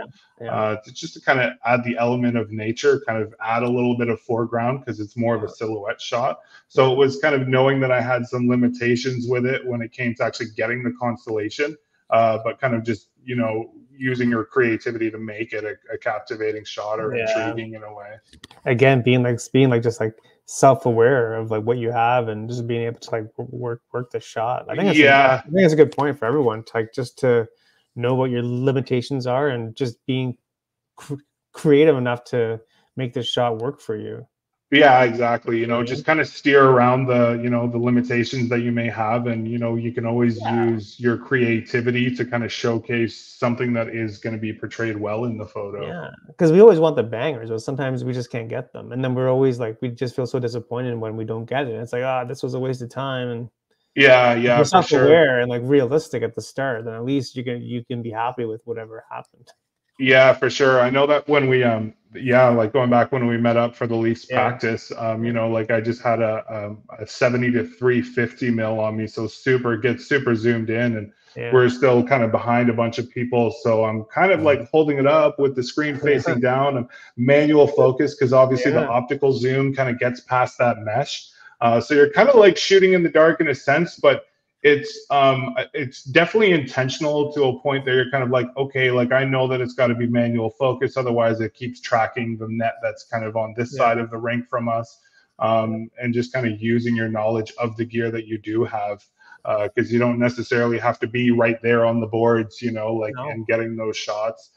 Just to kind of add the element of nature, kind of add a little bit of foreground, because it's more of a silhouette shot. So it was kind of knowing that I had some limitations with it when it came to actually getting the constellation, but kind of just, you know, using your creativity to make it a captivating shot or intriguing in a way. Again, being like just like self-aware of like what you have, and just being able to like work the shot. I think it's a good point for everyone to like just to know what your limitations are, and just being creative enough to make this shot work for you. Yeah, exactly. You know, just kind of steer around the, you know, the limitations that you may have. And, you know, you can always use your creativity to kind of showcase something that is going to be portrayed well in the photo. Yeah, because we always want the bangers, but sometimes we just can't get them. And then we're always like, we just feel so disappointed when we don't get it. It's like, this was a waste of time. And yeah, for self-aware and like realistic at the start, then at least you can be happy with whatever happened. Yeah, for sure. I know that when we like going back when we met up for the Leafs practice, you know, like I just had a 70 to 350 mil on me, so super zoomed in, and we're still kind of behind a bunch of people, so I'm kind of like holding it up with the screen facing down, and manual focus, because obviously the optical zoom kind of gets past that mesh, so you're kind of like shooting in the dark in a sense, but it's definitely intentional to a point that you're kind of like, okay, like I know that it's got to be manual focus, otherwise it keeps tracking the net that's kind of on this side of the rink from us, and just kind of using your knowledge of the gear that you do have, because you don't necessarily have to be right there on the boards, you know, like and getting those shots.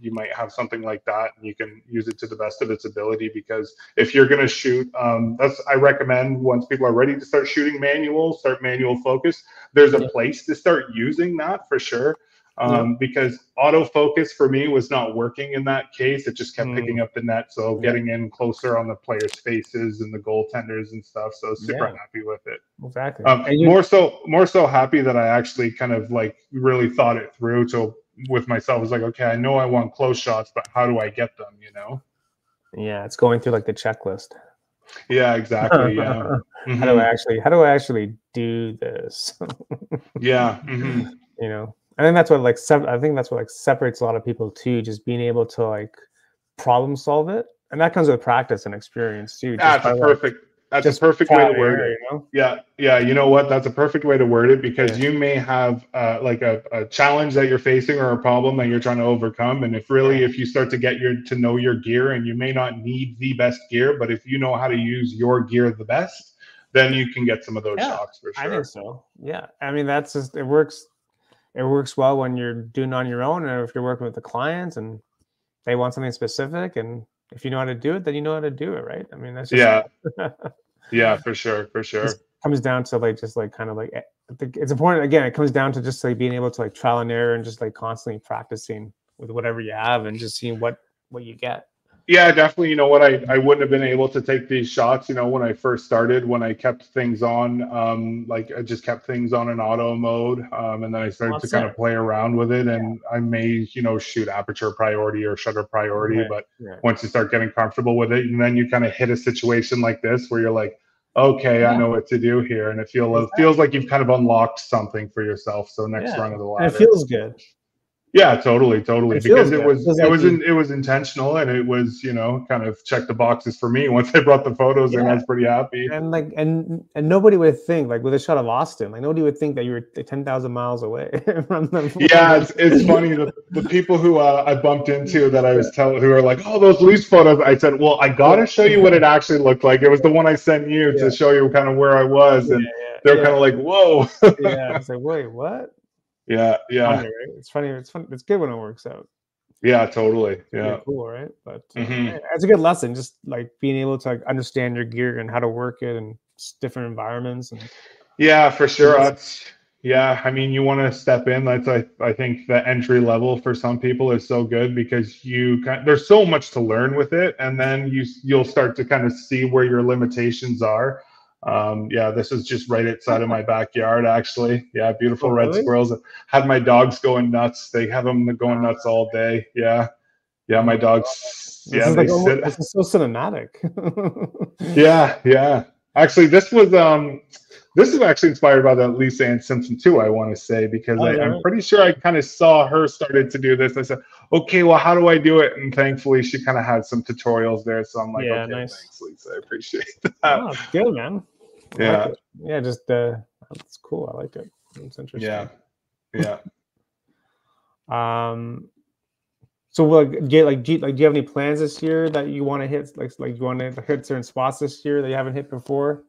You might have something like that, and you can use it to the best of its ability, because if you're going to shoot, I recommend once people are ready to start shooting start manual focus. There's a place to start using that for sure. Because autofocus for me was not working in that case. It just kept picking up the net. So getting in closer on the players' faces and the goaltenders and stuff. So super happy with it. Exactly. More so happy that I actually kind of like really thought it through with myself. It's like, okay, I know I want close shots, but how do I get them, you know? Yeah, it's going through like the checklist. Yeah, exactly. Yeah. How do I actually do this? You know, I think that's what like separates a lot of people too, just being able to like problem solve it And that comes with practice and experience too. That's a perfect. That's a perfect way to word it. You know? Yeah. You know what? That's a perfect way to word it, because you may have like a challenge that you're facing or a problem that you're trying to overcome. And if you start to get to know your gear, and you may not need the best gear, but if you know how to use your gear the best, then you can get some of those shocks for sure. I think so. Yeah. I mean, that's just, it works well when you're doing it on your own, and if you're working with the clients and they want something specific, and if you know how to do it, then you know how to do it, right? I mean, that's just yeah, for sure. It comes down to like just like kind of like, I think it's important. Again, it comes down to just like being able to like trial and error and just like constantly practicing with whatever you have and just seeing what you get. Yeah, definitely. You know what? I wouldn't have been able to take these shots, you know, when I first started, when I kept things on, like I just kept things on an auto mode. And then I started to kind of play around with it, and I may, you know, shoot aperture priority or shutter priority. But once you start getting comfortable with it, and then you kind of hit a situation like this where you're like, okay, I know what to do here. And it feels like you've kind of unlocked something for yourself. So next rung of the ladder. And it feels good. Yeah, totally. Because it was intentional, and it was, you know, kind of check the boxes for me. Once I brought the photos in, I was pretty happy. And like, and nobody would think, like with a shot of Austin, like nobody would think that you were 10,000 miles away from them. Yeah, it's funny, the people who I bumped into that I was telling, who are like, oh, those lease photos. I said, well, I gotta show you what it actually looked like. It was the one I sent you to show you kind of where I was, and they're kind of like, whoa. Yeah, it's like, wait, what? Yeah. Funny, right? It's funny. It's fun. It's good when it works out. Yeah, totally. Yeah, cool, right? But it's a good lesson, just like being able to like understand your gear and how to work it in different environments. And yeah, for sure. I mean, you want to step in. I think the entry level for some people is so good, because there's so much to learn with it, and then you'll start to kind of see where your limitations are. This is just right outside of my backyard, actually. Yeah, beautiful red squirrels. Had my dogs going nuts. They have them going nuts all day. Yeah, my dogs. This is so cinematic. Yeah. Actually, this was actually inspired by the Lisa Ann Simpson too, I want to say, because I'm pretty sure I kind of saw her started to do this. I said, okay, well, how do I do it? And thankfully, she kind of had some tutorials there. So I'm like, okay, nice. Thanks, Lisa. I appreciate that. Oh, good, man. Yeah. Just that's cool. I like it. It's interesting. Yeah. So do you have any plans this year that you want to hit? Like you want to hit certain spots this year that you haven't hit before?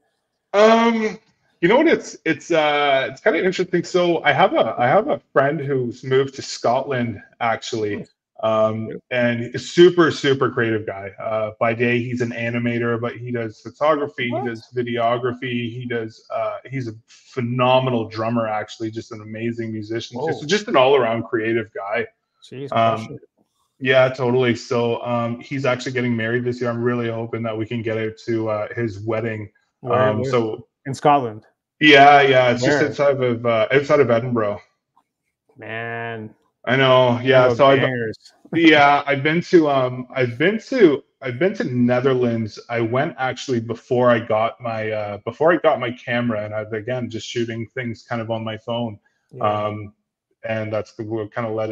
You know what? It's kind of interesting. So I have a friend who's moved to Scotland, actually. And he's a super, super creative guy. By day, he's an animator, but he does photography, he does videography, he's a phenomenal drummer, actually, just an amazing musician, just an all-around creative guy. Jeez, yeah, totally. So he's actually getting married this year. I'm really hoping that we can get out to his wedding. So in Scotland. Yeah, it's just outside of Edinburgh. Man. I know. Yeah. So I've been to Netherlands. I went actually before I got my camera, and I've again just shooting things kind of on my phone. And that's what kind of led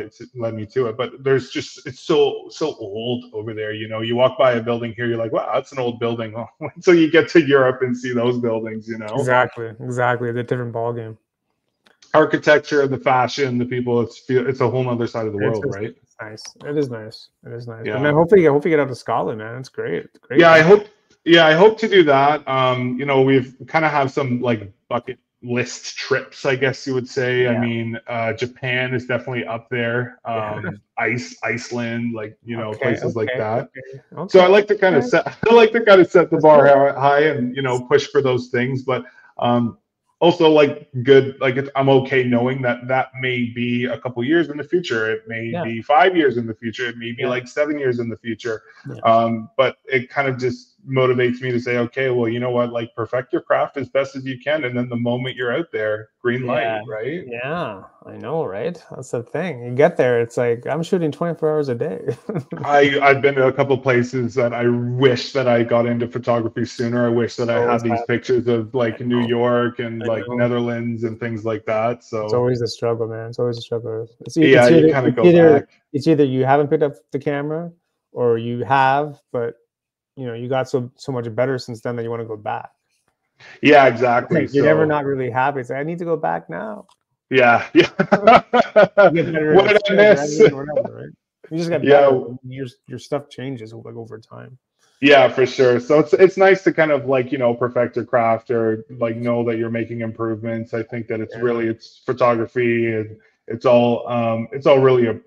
me to it. But it's so old over there. You know, you walk by a building here, you're like, wow, that's an old building. Until you get to Europe and see those buildings, you know. Exactly. It's a different ballgame. Architecture, the fashion, the people, it's a whole other side of the world, right? It's nice. It is nice. Yeah. But man, hopefully you get out to Scotland, man. It's great. It's great. Yeah, I hope to do that. You know, we've kind of have some like bucket list trips, I guess you would say. I mean, Japan is definitely up there. Iceland, like, you know, places like that. So I like to kind of set the bar high and, you know, push for those things. But also, like, good, like, I'm okay knowing that may be a couple years in the future. It may be 5 years in the future. It may be like 7 years in the future. But it kind of just motivates me to say, okay, well, you know what, like, perfect your craft as best as you can, and then the moment you're out there, green light, right? Yeah, I know, right? That's the thing. You get there, it's like I'm shooting 24 hours a day. I've been to a couple places that I wish that I got into photography sooner. I wish that I had these pictures of like New York and like Netherlands and things like that. So it's always a struggle, man. It's always a struggle. You kind of go back. It's either you haven't picked up the camera, or you have, but you got so much better since then that you want to go back. Yeah, exactly. Like, you're never not really happy. It's like, I need to go back now. Yeah. You get better What at did I miss? or whatever, right? You just get Yeah. better. Your stuff changes like over time. Yeah, for sure. So it's nice to kind of like, perfect your craft, or like know that you're making improvements. I think that it's photography, and it's all really a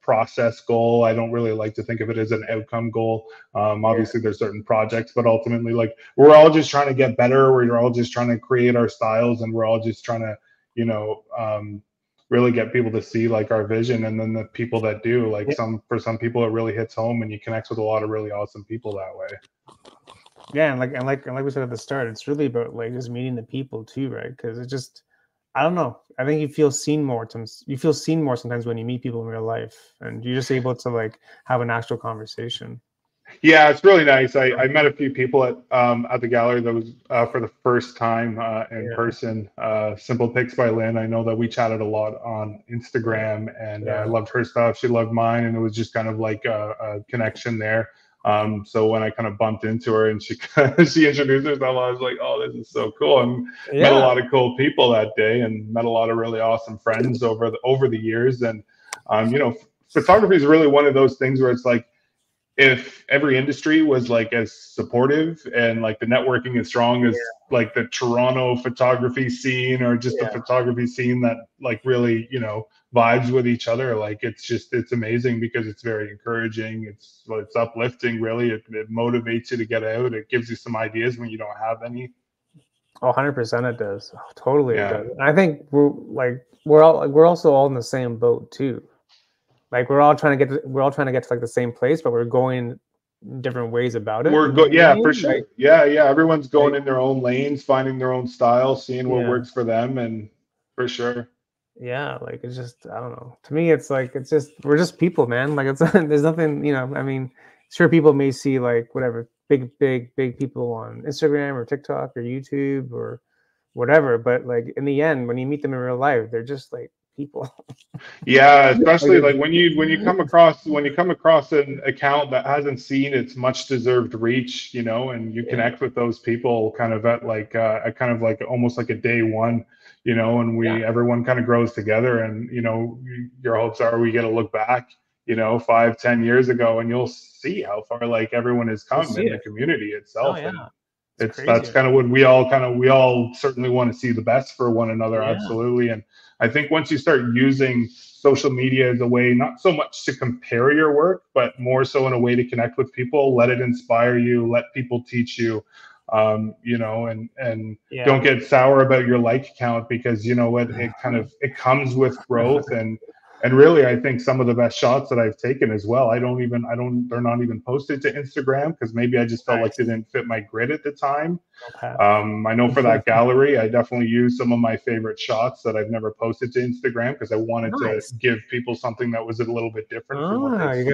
process goal. I don't really like to think of it as an outcome goal. Obviously there's certain projects, but ultimately, like, we're all just trying to get better. We're all just trying to create our styles, and we're all just trying to, really get people to see like our vision. And then the people that do, like, for some people it really hits home, and you connect with a lot of really awesome people that way. Yeah, and like we said at the start, it's really about like just meeting the people too, right? Because it just, I don't know, I think you feel seen more sometimes when you meet people in real life, and you're just able to like have an actual conversation. Yeah, it's really nice. I met a few people at the gallery that was for the first time in person. Simple Pics by Lynn. I know that we chatted a lot on Instagram, and I loved her stuff. She loved mine, and it was just kind of like a connection there. So when I kind of bumped into her and she she introduced herself, I was like, oh, this is so cool. And met a lot of cool people that day, and met a lot of really awesome friends over the years. And photography is really one of those things where it's like, if every industry was like as supportive and like the networking as strong as like the Toronto photography scene, or just the photography scene that like really, vibes with each other, like it's amazing, because it's very encouraging. It's uplifting, really. It motivates you to get out. It gives you some ideas when you don't have any. Oh, 100% it does. Oh, totally it does. And I think we're also all in the same boat too. Like we're all trying to get to like the same place, but we're going different ways about it. For sure. Like, yeah. Everyone's going in their own lanes, finding their own style, seeing what works for them, and for sure. Yeah, like it's just, I don't know. To me, it's like we're just people, man. Like it's there's nothing, I mean, sure, people may see like whatever big people on Instagram or TikTok or YouTube or whatever, but like in the end, when you meet them in real life, they're just like people. Yeah, especially like when you come across an account that hasn't seen its much deserved reach, and you connect with those people kind of at like kind of like almost like a day one, and everyone kind of grows together, and your hopes are we get to look back 5-10 years ago, and you'll see how far like everyone has come in the community itself. And that's kind of what we all certainly want to see the best for one another. Absolutely. And I think once you start using social media as a way, not so much to compare your work, but more so in a way to connect with people, let it inspire you, let people teach you, and don't get sour about your like count, because it comes with growth. And really, I think some of the best shots that I've taken as well, they're not even posted to Instagram, because maybe I just felt like they didn't fit my grid at the time. I know for that gallery, I definitely used some of my favorite shots that I've never posted to Instagram, because I wanted to give people something that was a little bit different from what they've seen.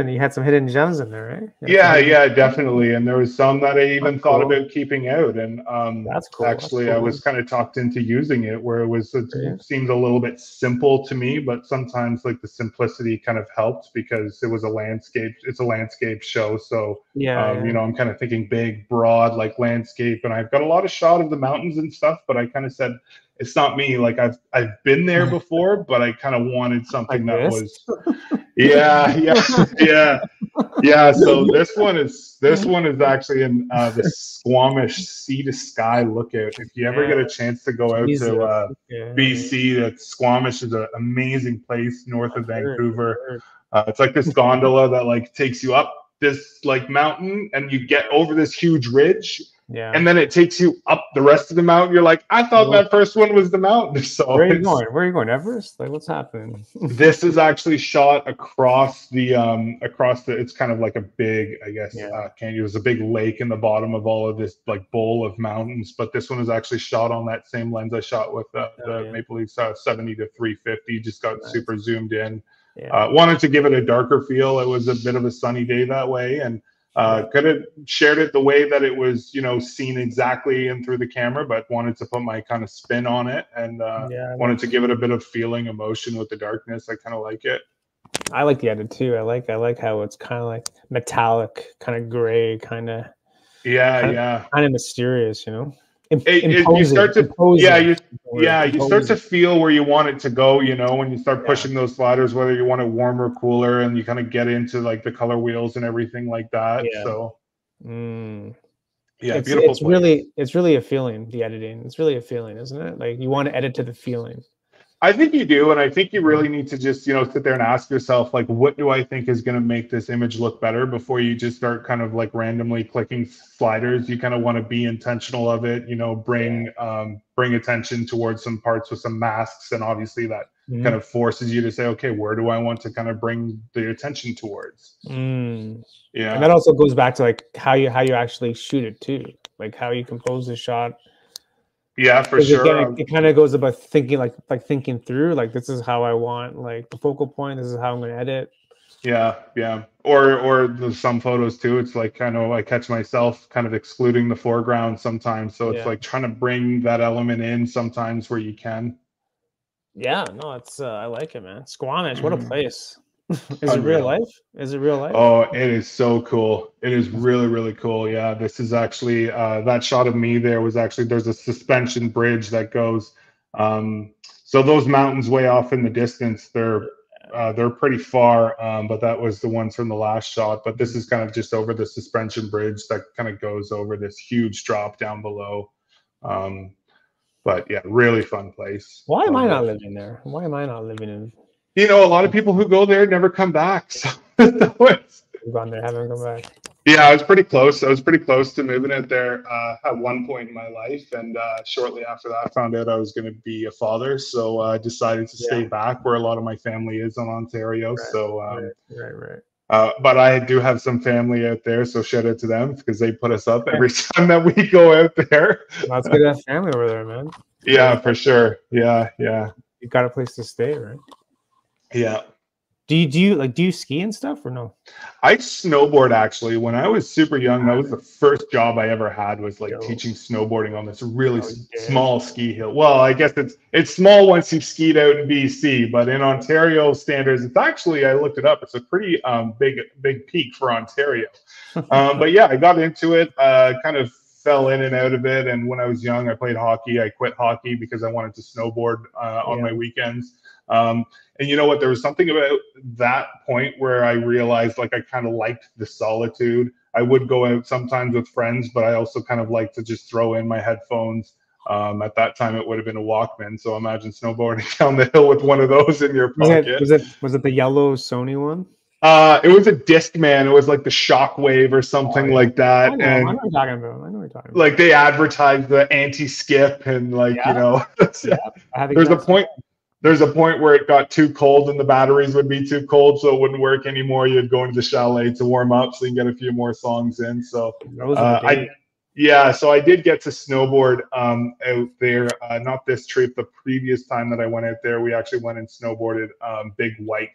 You had some hidden gems in there, right? Yeah, definitely. And there was some that I even thought about keeping out. And that's cool. Actually, I was kind of talked into using it, where it seemed a little bit simple to me, but sometimes like the simplicity kind of helped, because it's a landscape show. So, I'm kind of thinking big, broad, like landscape. And I've got a lot of shot of the mountains and stuff, but I kind of said, it's not me. Like I've been there before, but I kind of wanted something like that was, yeah. So this one is actually in the Squamish Sea to Sky Lookout. If you ever get a chance to go out to BC, that Squamish is an amazing place north of Vancouver. It's like this gondola that like takes you up this like mountain, and you get over this huge ridge. And then it takes you up the rest of the mountain. You're like, I thought that first one was the mountain. So where are you going? Where are you going? Everest? Like, what's happening? This is actually shot across the it's kind of like a big, I guess, canyon. It was a big lake in the bottom of all of this like bowl of mountains. But this one is actually shot on that same lens I shot with the Maple Leaf 70 to 350. Just got super zoomed in. Wanted to give it a darker feel. It was a bit of a sunny day that way, and could have shared it the way that it was, seen exactly in through the camera, but wanted to put my kind of spin on it, and wanted to give it a bit of feeling, emotion with the darkness. I kind of like it. I like the edit too. I like how it's kind of like metallic, kind of gray, kind of Yeah. mysterious, you know. You start to Imposing. you start to Imposing. feel where you want it to go, you know, when you start Yeah. pushing those sliders, whether you want it warm or cooler, and you kind of get into like the color wheels and everything like that. Yeah. So Mm. yeah, It's beautiful it's place. really it's really a feeling. The editing. It's really a feeling, isn't it? Like you want to edit to the feeling. I think you do, and I think you really need to just, you know, sit there and ask yourself, like, what do I think is going to make this image look better before you just start kind of like randomly clicking sliders. You kind of want to be intentional of it, you know, bring attention towards some parts with some masks, and obviously that kind Mhm. of forces you to say, okay, where do I want to kind of bring the attention towards? Mm. And Yeah, that also goes back to like how you actually shoot it too, like how you compose the shot. yeah, for Because again, sure. it kind of goes about thinking like thinking through like this is how I want like the focal point. This is how I'm going to edit. Yeah. Or there's some photos too. It's like kind of I catch myself kind of excluding the foreground sometimes. So it's Yeah, like trying to bring that element in sometimes where you can. yeah. No, it's I like it, man. Squamish, what a Mhm. place. Is it real Unreal. life? Is it real life? Oh, it is so cool. It is really, really cool. Yeah, this is actually that shot of me there was actually there's a suspension bridge that goes. So those mountains way off in the distance, they're pretty far, but that was the ones from the last shot. But this is kind of just over the suspension bridge that kind of goes over this huge drop down below. Um, but yeah, really fun place. Why am I Loved not it. living there? Why am I not living in? You know, a lot of people who go there never come back. So, so it's, I've gone there, haven't come back. yeah, I was pretty close. I was pretty close to moving out there at one point in my life, and shortly after that, I found out I was going to be a father. So I decided to Yeah, stay back where a lot of my family is in Ontario. right, So, right. but I do have some family out there, so shout out to them because they put us up every time that we go out there. Well, it's good to have family over there, man. Yeah, for sure. Yeah. You got a place to stay, right? Yeah. Do you ski and stuff or no? I snowboard actually. When I was super young, that was the first job I ever had was like Yo, teaching snowboarding on this really oh, you did. small ski hill. Well, I guess it's small once you've skied out in BC, but in Ontario standards, it's actually I looked it up. It's a pretty big peak for Ontario. But yeah, I got into it. Kind of fell in and out of it. And when I was young, I played hockey. I quit hockey because I wanted to snowboard on Yeah. my weekends. And you know what? There was something about that point where I realized like I kind of liked the solitude. I would go out sometimes with friends, but I also kind of like to just throw in my headphones. At that time, it would have been a Walkman. So imagine snowboarding down the hill with one of those in your Was it pocket. was it was it the yellow Sony one? It was a Discman. It was like the Shockwave or Oh something yeah, like that. I know And what you're talking about. I know what you're talking about. like they advertised the anti-skip and like, you Yeah, know, yeah. I had the there's a exact same. point there's a point where it got too cold and the batteries would be too cold, so it wouldn't work anymore. You'd go into the chalet to warm up so you can get a few more songs in. So Those are the days. so I did get to snowboard out there. Not this trip, the previous time that I went out there, we actually went and snowboarded Big White,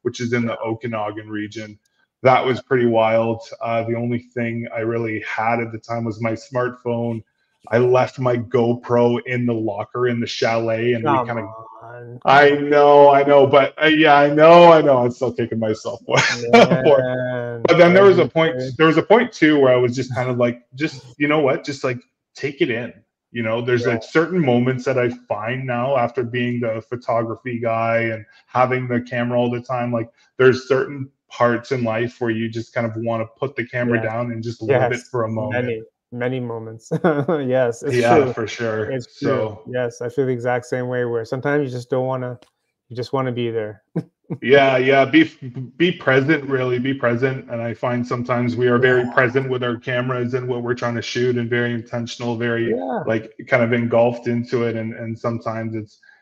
which is in the Okanagan region. That was pretty wild. The only thing I really had at the time was my smartphone. I left my GoPro in the locker in the chalet, and we Come kind of on, come I on, know, but yeah, I know. I'm still kicking myself for for. man. But then there was a point. Legendary. There was a point too where I was just kind of like, just you know what, just like take it in. You know, there's Yeah, like certain moments that I find now after being the photography guy and having the camera all the time. Like there's certain parts in life where you just kind of want to put the camera yeah, down and just live it yes. for a moment. Many moments. Yes, it's Yeah, true. for sure. It's true. So Yes, I feel the exact same way. Where sometimes you just don't want to. You just want to be there. yeah, be present, really be present. And I find sometimes we are very Yeah, present with our cameras and what we're trying to shoot, and very intentional, very yeah, like kind of engulfed into it. And sometimes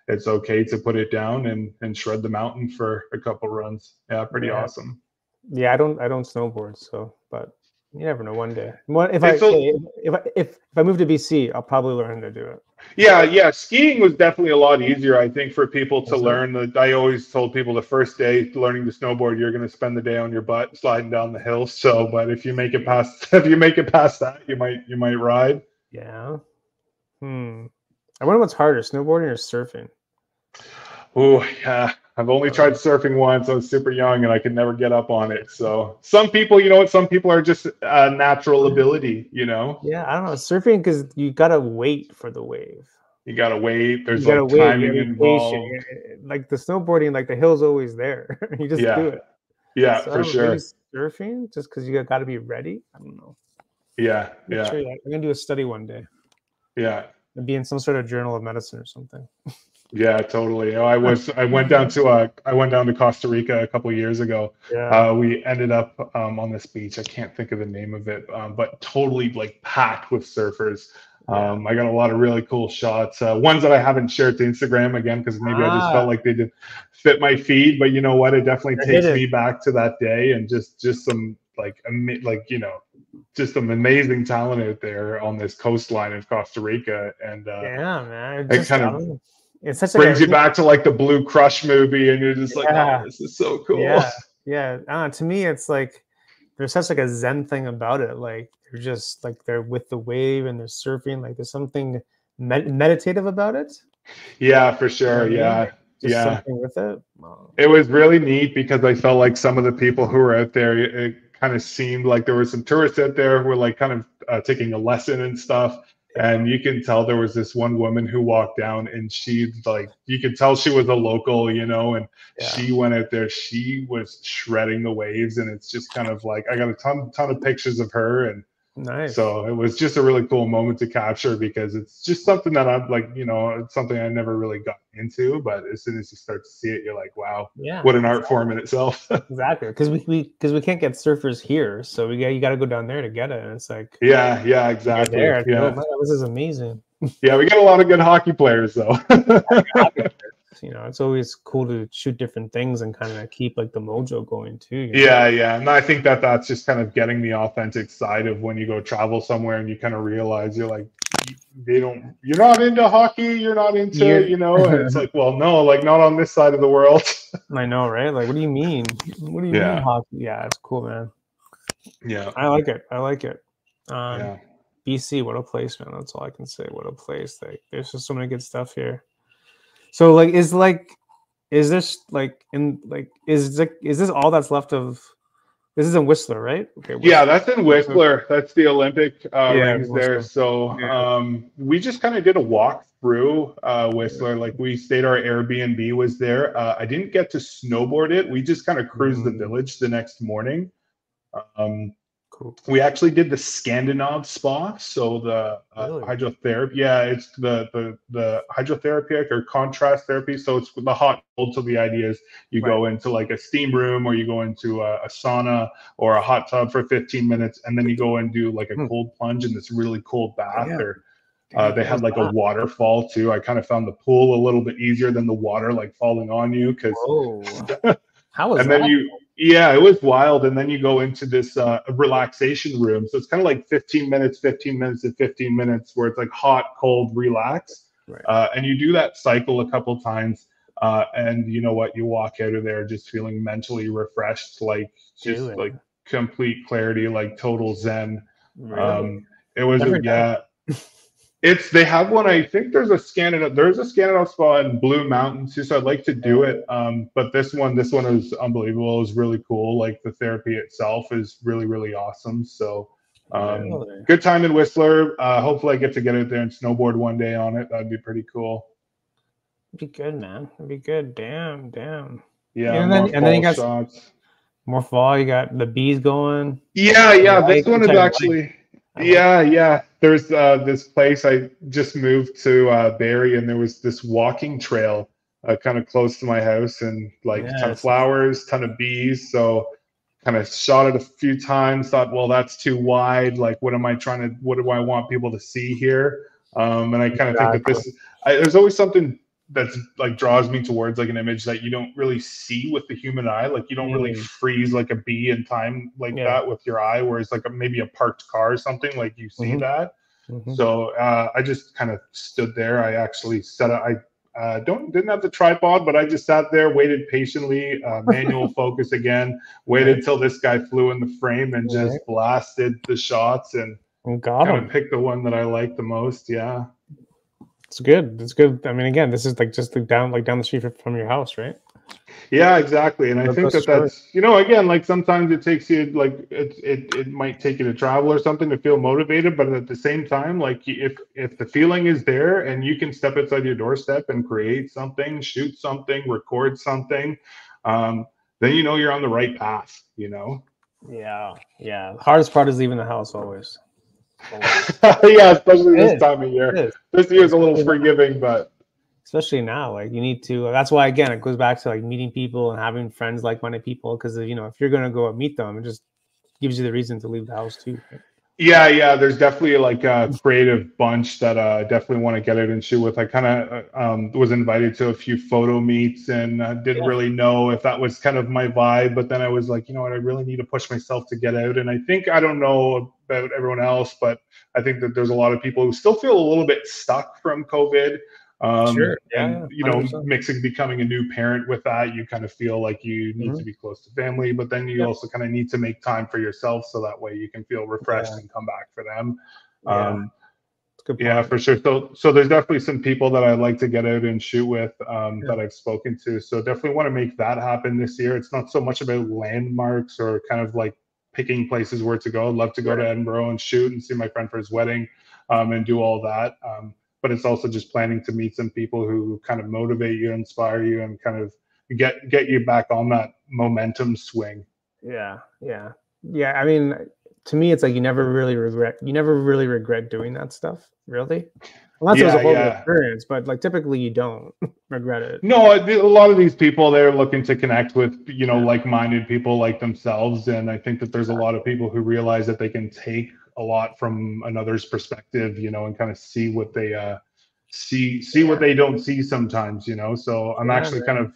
it's okay to put it down and shred the mountain for a couple runs. Yeah, pretty yeah, awesome. yeah. I don't snowboard, so but you never know. One day, what if I It's so okay, if I move to BC, I'll probably learn to do it. yeah. Skiing was definitely a lot easier, I think, for people to Is it? learn. That I always told people the first day learning to snowboard, you're going to spend the day on your butt sliding down the hill. So, but if you make it past, if you make it past that, you might ride. Yeah. I wonder what's harder, snowboarding or surfing? Oh yeah. I've only tried surfing once. I was super young and I could never get up on it. So some people, you know what? Some people are just natural ability, you know? Yeah, I don't know. Surfing, because you gotta wait for the wave. You got to wait. There's You gotta like wait. You gotta timing be patient. involved. Like the snowboarding, like the hill's always there. You just do Yeah. it. Yeah, So I for don't know, maybe sure. surfing, just because you gotta be ready. I don't know. Yeah. I'm not Yeah. sure yet. I'm gonna do a study one day. Yeah. And be in some sort of journal of medicine or something. Yeah, totally. I went down to Costa Rica a couple of years ago. Yeah. We ended up on this beach. I can't think of the name of it, but totally like packed with surfers. Yeah. I got a lot of really cool shots. Ones that I haven't shared to Instagram again because maybe I just felt like they didn't fit my feed. But you know what? It definitely They're takes hidden. me back to that day and just some just some amazing talent out there on this coastline of Costa Rica, and Yeah, man. It it just, kind I of don't know. It's such like brings a, you back to like the Blue Crush movie, and you're just like, oh, yeah, this is so cool. yeah, yeah. To me, it's like there's such like a zen thing about it. Like they're just like they're with the wave and they're surfing. Like there's something meditative about it. Yeah, for You know sure. what I mean? Yeah, Like just yeah. something with it. Oh, It was really neat because I felt like some of the people who were out there, it kind of seemed like there were some tourists out there who were like kind of taking a lesson and stuff. yeah, And you can tell there was this one woman who walked down and she like, you could tell she was a local, you know, and yeah. she went out there, she was shredding the waves. And it's just kind of like, I got a ton of pictures of her. And Nice. so it was just a really cool moment to capture because it's just something that I'm like, you know, it's something I never really got into. But as soon as you start to see it, you're like, wow, Yeah, what an art form in itself. exactly. Because we can't get surfers here, so you got to go down there to get it. And it's like Yeah, yeah, you're exactly. there. It's like, oh Yeah. my God, this is amazing. Yeah, we got a lot of good hockey players though. You know, it's always cool to shoot different things and kind of keep like the mojo going too. You know? Yeah, yeah. And I think that that's just kind of getting the authentic side of when you go travel somewhere and you kind of realize you're like, you're not into hockey, you're not into, you know, and it's like, well, no, like not on this side of the world. I know, right? Like, what do you mean? What do you mean Yeah. hockey? Yeah, it's cool, man. Yeah. I like it. I like it. Yeah. BC, what a place, man. That's all I can say. What a place. Like, there's just so many good stuff here. So, like, is this like in like is this all that's left of? This is in Whistler, right? Okay. Whistler. Yeah, that's in Whistler. That's the Olympic rings there. Whistler. So we just kind of did a walk through Whistler. Like we stayed, our Airbnb was there. I didn't get to snowboard it. We just kind of cruised the village the next morning. Cool. We actually did the Scandinav spa. So the Really? hydrotherapy. Yeah, it's the hydrotherapy or contrast therapy. So it's the hot cold. So the idea is you go into like a steam room or you go into a sauna or a hot tub for 15 minutes, and then you go and do like a cold plunge in this really cold bath. Or they had like a waterfall too. I kind of found the pool a little bit easier than the water like falling on you because. How was and that? then yeah, it was wild. And then you go into this relaxation room. So it's kind of like 15 minutes, 15 minutes, and 15 minutes where it's like hot, cold, relax. Right. And you do that cycle a couple times. And you know what? You walk out of there just feeling mentally refreshed, like just like complete clarity, like total zen. Really? It was, they have one. I think there's a Scandinav spa in Blue Mountains too. So I'd like to do it. But this one is unbelievable. It was really cool. Like the therapy itself is really, really awesome. So good time in Whistler. Hopefully I get to get out there and snowboard one day on it. That'd be pretty cool. It'd be good, man. It'd be good. Damn. Yeah. And then you got shots. More fall. You got the bees going. Yeah. This one is actually. Yeah. There's this place I just moved to Barrie, and there was this walking trail kind of close to my house, and like a ton of flowers, ton of bees. So kind of shot it a few times, thought, well, that's too wide. Like, what do I want people to see here? And I kind of think that there's always something that's like draws me towards like an image that you don't really see with the human eye. Like you don't really freeze like a bee in time like that with your eye, whereas like maybe a parked car or something, like you see that. So I just kind of stood there. I actually didn't have the tripod, but I just sat there, waited patiently, manual focus again, waited till this guy flew in the frame and just blasted the shots and kind of picked the one that I liked the most. Yeah. It's good. I mean, again, this is like just down the street from your house, right? Yeah, exactly. And I That think goes to that story. that's, you know, again, like sometimes it takes you like it might take you to travel or something to feel motivated, but at the same time, like if the feeling is there and you can step outside your doorstep and create something, shoot something, record something, um, then you know you're on the right path, you know. Yeah, yeah. The hardest part is leaving the house always. Always. Yeah, especially It this is. time of year. It is. This year's a little Especially now. forgiving, but Especially now, like you need to. That's why again, it goes back to like meeting people and having friends, like-minded people. Because you know, if you're gonna go and meet them, it just gives you the reason to leave the house too. Right? yeah, there's definitely like a creative bunch that I definitely want to get out and shoot with. I kind of was invited to a few photo meets and didn't Yeah, really know if that was kind of my vibe. But then I was like, you know what, I really need to push myself to get out. And I think, I don't know about everyone else, but I think that there's a lot of people who still feel a little bit stuck from COVID. sure. Yeah, And yeah, you know, 100%. mixing becoming a new parent with that, you kind of feel like you need to Hmm. be close to family, but then you Yep. also kind of need to make time for yourself so that way you can feel refreshed Yeah, and come back for them. yeah. um, It's a good yeah, point. for sure. So there's definitely some people that I like to get out and shoot with, Yeah, that I've spoken to. So definitely want to make that happen this year. It's not so much about landmarks or kind of like picking places where to go. I'd love to go to right. Edinburgh and shoot and see my friend for his wedding, and do all that. But it's also just planning to meet some people who kind of motivate you, inspire you, and kind of get you back on that momentum swing. Yeah, yeah, yeah. I mean, to me, it's like you never really regret. You never really regret doing that stuff, really, unless it was a Yeah, horrible yeah. experience. But like typically, you don't regret it. No, a lot of these people, they're looking to connect with, you know, Yeah, like-minded people like themselves, and I think that there's a lot of exactly. people who realize that they can take a lot from another's perspective, you know, and kind of see what they see what Yeah, they don't see sometimes, you know. So I'm yeah, actually kind man. of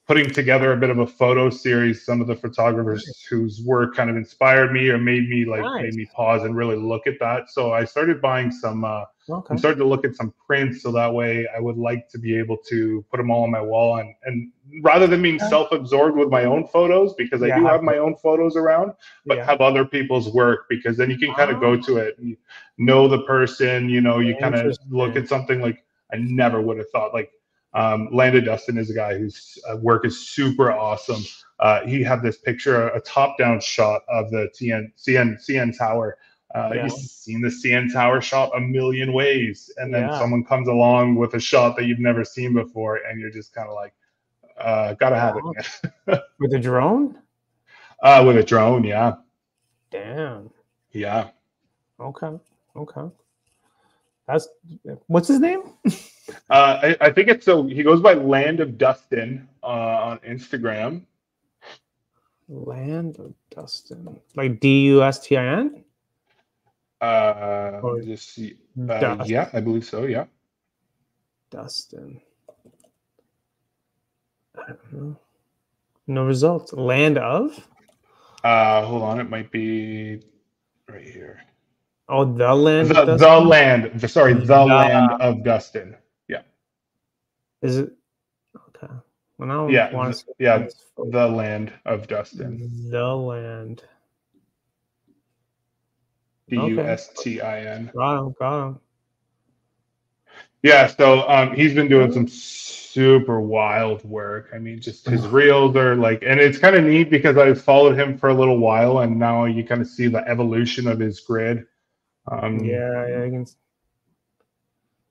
putting together a bit of a photo series. Some of the photographers Nice, whose work kind of inspired me or made nice. me pause and really look at that. So I started buying some. I'm Okay. starting to look at some prints, so that way I would like to be able to put them all on my wall, and rather than being Okay. self-absorbed with my own photos, because I Yeah, do have have to. my own photos around, but Yeah. have other people's work, because then you can kind of Ah, go to it and you know the person, you know, you kind of look interesting. at something like I never would have thought. Like Landon Dustin is a guy whose work is super awesome. He had this picture, a top-down shot of the CN Tower. Yeah, You've seen the CN Tower shot a million ways, and then yeah, someone comes along with a shot that you've never seen before, and you're just kind of like, gotta have it, yeah. man. With a drone. With a drone, yeah, Damn. yeah. Okay. Okay. That's what's his name? I think it's so he goes by Land of Dustin on Instagram. Land of Dustin. Like Dustin? Let Or me just see. Dust Yeah, I believe so. Yeah. Dustin. I don't know. No results. Land of? Hold on, it might be right here. Oh, the land of The Dustin? land. Sorry, the The land of Dustin. Yeah, is it okay. Well now I yeah, want to see yeah. this photo. The land of Dustin. The land. Okay. Dustin. Got him. Yeah, so he's been doing some super wild work. I mean, just his reels are like, and it's kind of neat because I've followed him for a little while, and now you kind of see the evolution of his grid. Yeah, yeah, I can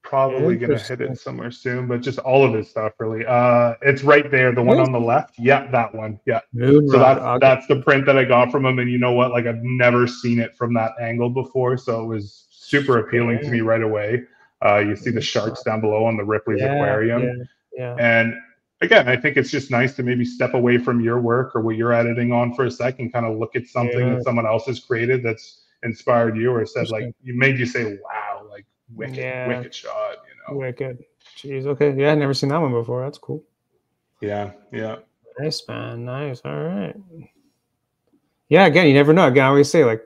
Probably gonna hit interesting. it somewhere soon, but just all of his stuff really. It's right there, the one Yes. on the left. Yeah, that one. Yeah. Moon So rock that's the Augustine. print that I got from him, and you know what? Like I've never seen it from that angle before, so it was super appealing to Damn. me right away. You see the sharks down below on the Ripley's Yeah, aquarium, yeah, yeah. and again, I think it's just nice to maybe step away from your work or what you're editing on for a second, kind of look at something Yeah. that someone else has created that's inspired you or said like Interesting. you made you say, "Wow, like Yeah. wicked shot," you know. Wicked. Jeez. Okay. Yeah, never seen that one before. That's cool. Yeah, yeah. Nice, man. Nice. All right. Yeah. Again, you never know. Again, I always say like,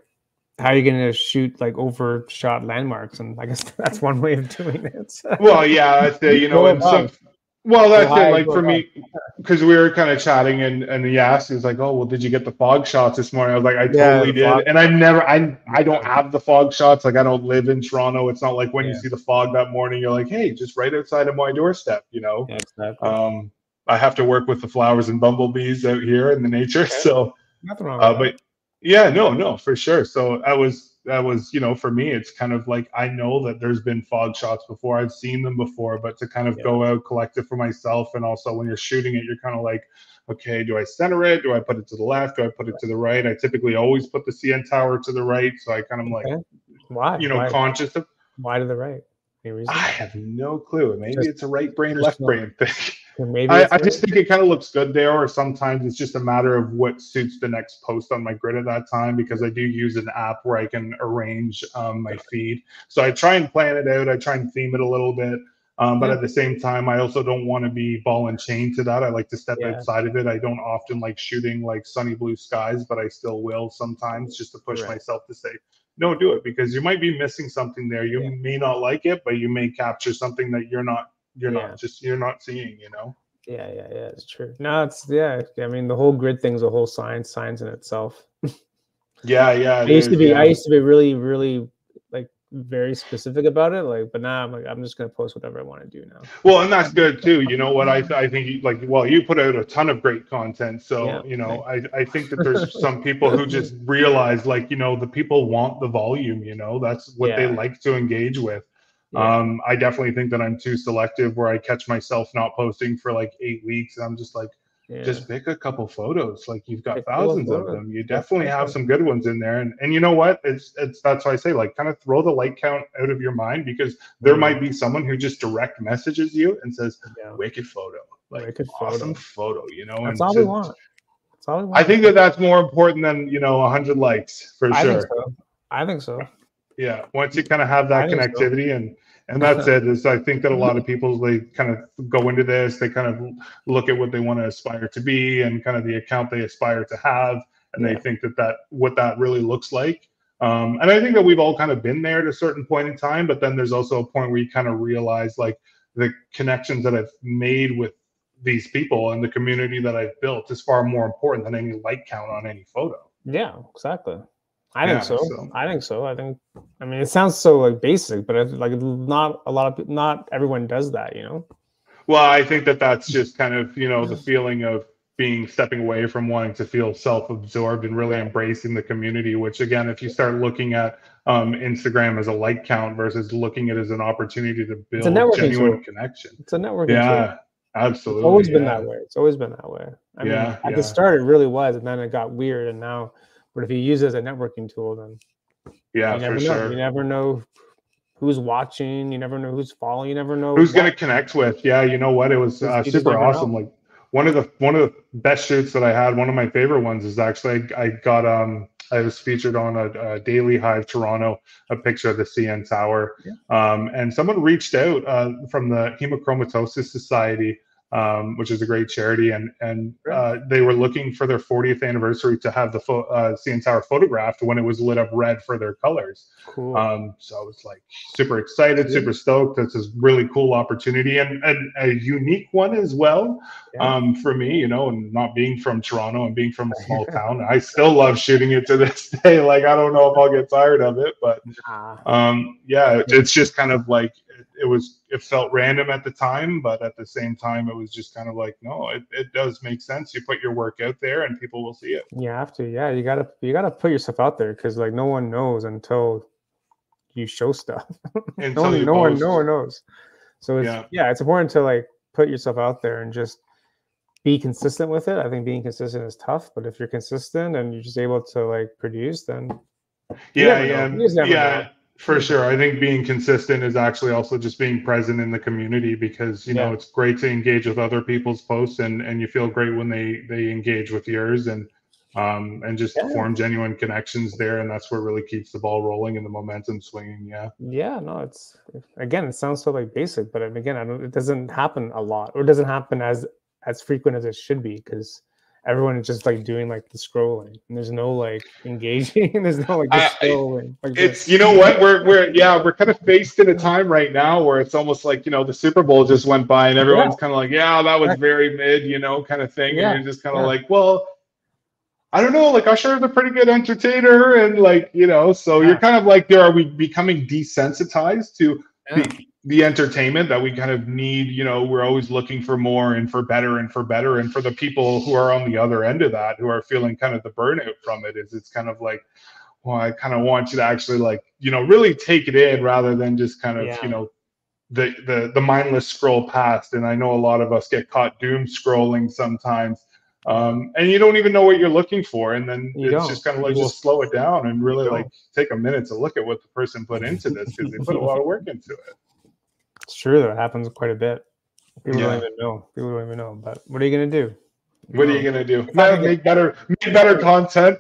how are you going to shoot like overshot landmarks? And I guess that's one way of doing it. Well, yeah, that's it, you know, Go and above. some, well, Go that's it. high. Like Go for above. me, because we were kind of chatting, and he asked, he was like, "Oh, well, did you get the fog shots this morning?" I was like, "I Yeah. totally The did," fog. and I don't Yeah. have the fog shots. Like I don't live in Toronto. It's not like when you Yeah. see the fog that morning, you're like, "Hey, just right outside of my doorstep," you know. Yeah. Exactly. Um, I have to work with the flowers and bumblebees out here in the nature. Okay. So, Nothing wrong with that. but yeah, no, for sure. So that was, for me, it's kind of like, I know that there's been fog shots before. I've seen them before, but to kind of go out, collect it for myself. And also when you're shooting it, you're kind of like, okay, do I center it? Do I put it to the left? Do I put it to the right? I typically always put the CN tower to the right. So I kind of like, why? conscious of. Why to the right? Any reason? I have no clue. Maybe Just it's a right brain, left brain thing. Maybe I just think it kind of looks good there, or sometimes it's just a matter of what suits the next post on my grid at that time, because I do use an app where I can arrange my feed. So I try and plan it out. I try and theme it a little bit. But at the same time, I also don't want to be ball and chain to that. I like to step outside of it. I don't often like shooting like sunny blue skies, but I still will sometimes, just to push myself to say, no, do it, because you might be missing something there. You may not like it, but you may capture something that you're not seeing, Yeah, it's true. No, it's I mean, the whole grid thing's a whole science in itself. Yeah. I used to be really, really like very specific about it, like, but now I'm just gonna post whatever I want to do now. Well, and that's good too. You know what? I think you put out a ton of great content. So, I think that there's some people who just realize, like, the people want the volume, that's what they like to engage with. I definitely think that I'm too selective, where I catch myself not posting for like 8 weeks, and I'm just like, just pick a couple photos. Like, you've got thousands of them. You definitely have some good ones in there. And you know what? It's that's why I say, like, kind of throw the like count out of your mind, because there might be someone who just direct messages you and says, wicked photo, like awesome photo, That's all we want. That's all we want. I think that's more important than 100 likes for sure. I think so. Yeah, once you kind of have that connectivity, and that's it. Is I think that a lot of people, they kind of go into this, they kind of look at what they want to aspire to be and kind of the account they aspire to have, and they think that what that really looks like. And I think that we've all kind of been there at a certain point in time, but then there's also a point where you kind of realize, like, the connections that I've made with these people and the community that I've built is far more important than any like count on any photo. Yeah, exactly. I think so. I mean, it sounds so like basic, but like not everyone does that, Well, I think that that's just kind of, the feeling of stepping away from wanting to feel self-absorbed and really embracing the community, which, again, if you start looking at Instagram as a like count versus looking at it as an opportunity to build genuine connection. It's a networking tool. Absolutely. It's always been that way. It's always been that way. I mean, at the start it really was, and then it got weird, and now. But if you use it as a networking tool, then you never know. You never know who's watching. You never know who's following. You never know who's going to connect with. Yeah, you know what? It was super awesome. Like one of the best shoots that I had. One of my favorite ones is actually I was featured on a Daily Hive Toronto, a picture of the CN Tower, and someone reached out from the Hemochromatosis Society. Which is a great charity, and they were looking for their 40th anniversary to have the CN Tower photographed when it was lit up red for their colors. Cool. So I was like super excited, super stoked. That's a really cool opportunity, and a unique one as well. For me, and not being from Toronto and being from a small town, I still love shooting it to this day. Like, I don't know if I'll get tired of it, but it's just kind of like it felt random at the time, but at the same time, it was just kind of like, no, it does make sense. You put your work out there and people will see it. You have to. Yeah, you gotta put yourself out there, because like no one knows until you show stuff. No one knows. So it's important to like put yourself out there and just be consistent with it. I think being consistent is tough, but if you're consistent and you're just able to like produce, then for sure. I think being consistent is actually also just being present in the community, because it's great to engage with other people's posts, and you feel great when they engage with yours, and just form genuine connections there, and that's what really keeps the ball rolling and the momentum swinging. No, it sounds so like basic, but again, it doesn't happen a lot, or it doesn't happen as frequent as it should be, because everyone is just like doing like the scrolling, and there's no like engaging. There's no like just scrolling. Like it's what we're kind of faced in a time right now where it's almost like the Super Bowl just went by and everyone's kind of like, that was very mid, kind of thing, and you're just kind of like, well, I don't know, like Usher is a pretty good entertainer, and like so you're kind of like, are we becoming desensitized to the entertainment that we kind of need. You know, we're always looking for more and for better and for better. And for the people who are on the other end of that, who are feeling kind of the burnout from it, is it's kind of like, well, I kind of want you to actually, like, you know, really take it in rather than just kind of, you know, the mindless scroll past. And I know a lot of us get caught doom scrolling sometimes. And you don't even know what you're looking for. And then it's just kind of like, just slow it down and really like take a minute to look at what the person put into this, because they put a lot of work into it. It's true, though. It happens quite a bit. People don't even know. People don't even know. But what are you going to do? What are you going to do? Make better content.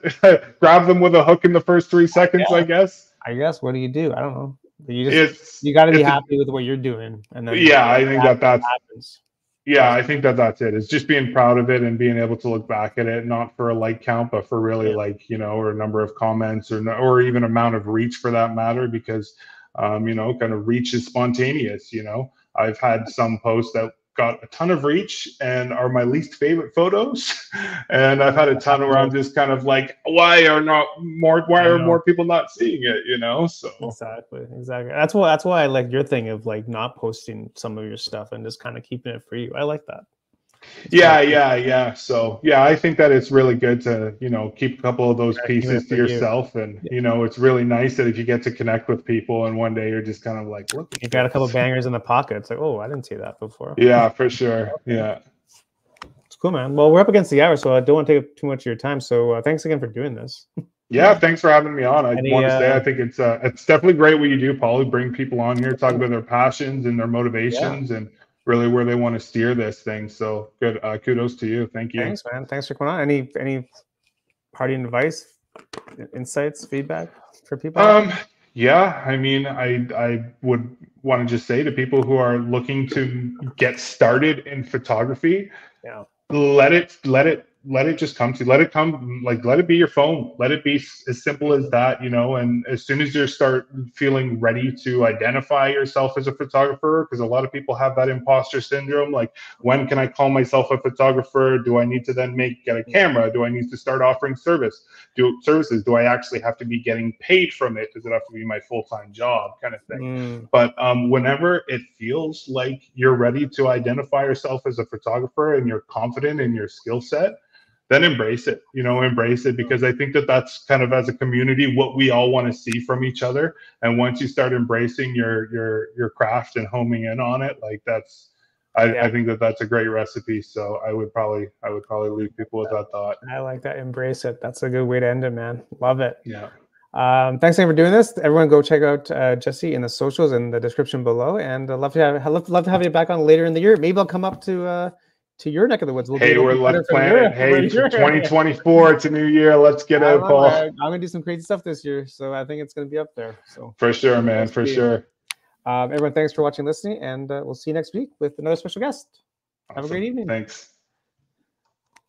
Grab them with a hook in the first 3 seconds, I guess. What do you do? I don't know. You got to be happy with what you're doing. And then I think that's happens. Yeah, I think that's it. It's just being proud of it and being able to look back at it, not for a like count, but for really like, you know, or a number of comments or even amount of reach for that matter, because, you know, kind of reach is spontaneous. You know, I've had some posts that got a ton of reach and are my least favorite photos. And I've had a ton where I'm just kind of like, why are more people not seeing it, you know? So exactly. That's why I like your thing of like not posting some of your stuff and just kind of keeping it for you. I like that. Yeah. So yeah, I think that it's really good to, you know, keep a couple of those pieces to yourself. And you know, it's really nice that if you get to connect with people and one day you're just kind of like, look, you got a couple of bangers in the pocket. It's like, oh, I didn't see that before. Yeah, for sure. Yeah, it's cool, man. Well, we're up against the hour, so I don't want to take up too much of your time. So thanks again for doing this. Yeah, thanks for having me on. I want to say I think it's definitely great what you do, Paul. Bring people on here, talk about their passions and their motivations and really where they want to steer this thing. So good. Kudos to you. Thank you. Thanks, man. Thanks for coming on. Any parting advice, insights, feedback for people? Yeah, I mean, I would want to just say to people who are looking to get started in photography, let it just come to you. Let it come, like, let it be your phone. Let it be as simple as that, you know. And as soon as you start feeling ready to identify yourself as a photographer, because a lot of people have that imposter syndrome, like, when can I call myself a photographer? Do I need to then get a camera? Do I need to start offering services? Do I actually have to be getting paid from it? Does it have to be my full-time job, kind of thing? But whenever it feels like you're ready to identify yourself as a photographer and you're confident in your skill set, then embrace it, you know, because I think that's kind of, as a community, what we all want to see from each other. And once you start embracing your craft and homing in on it, like I think that's a great recipe. So I would probably leave people with that thought. I like that. Embrace it. That's a good way to end it, man. Love it. Yeah. Thanks again for doing this. Everyone go check out Jesse in the socials in the description below. And I'd love to have you back on later in the year. Maybe I'll come up to your neck of the woods. Let's plan it. Hey, 2024, it's a new year. Let's get out, Paul. I'm gonna do some crazy stuff this year, so I think it's gonna be up there. So for sure, man, for sure. Everyone, thanks for watching, listening, and we'll see you next week with another special guest. Awesome. Have a great evening. Thanks.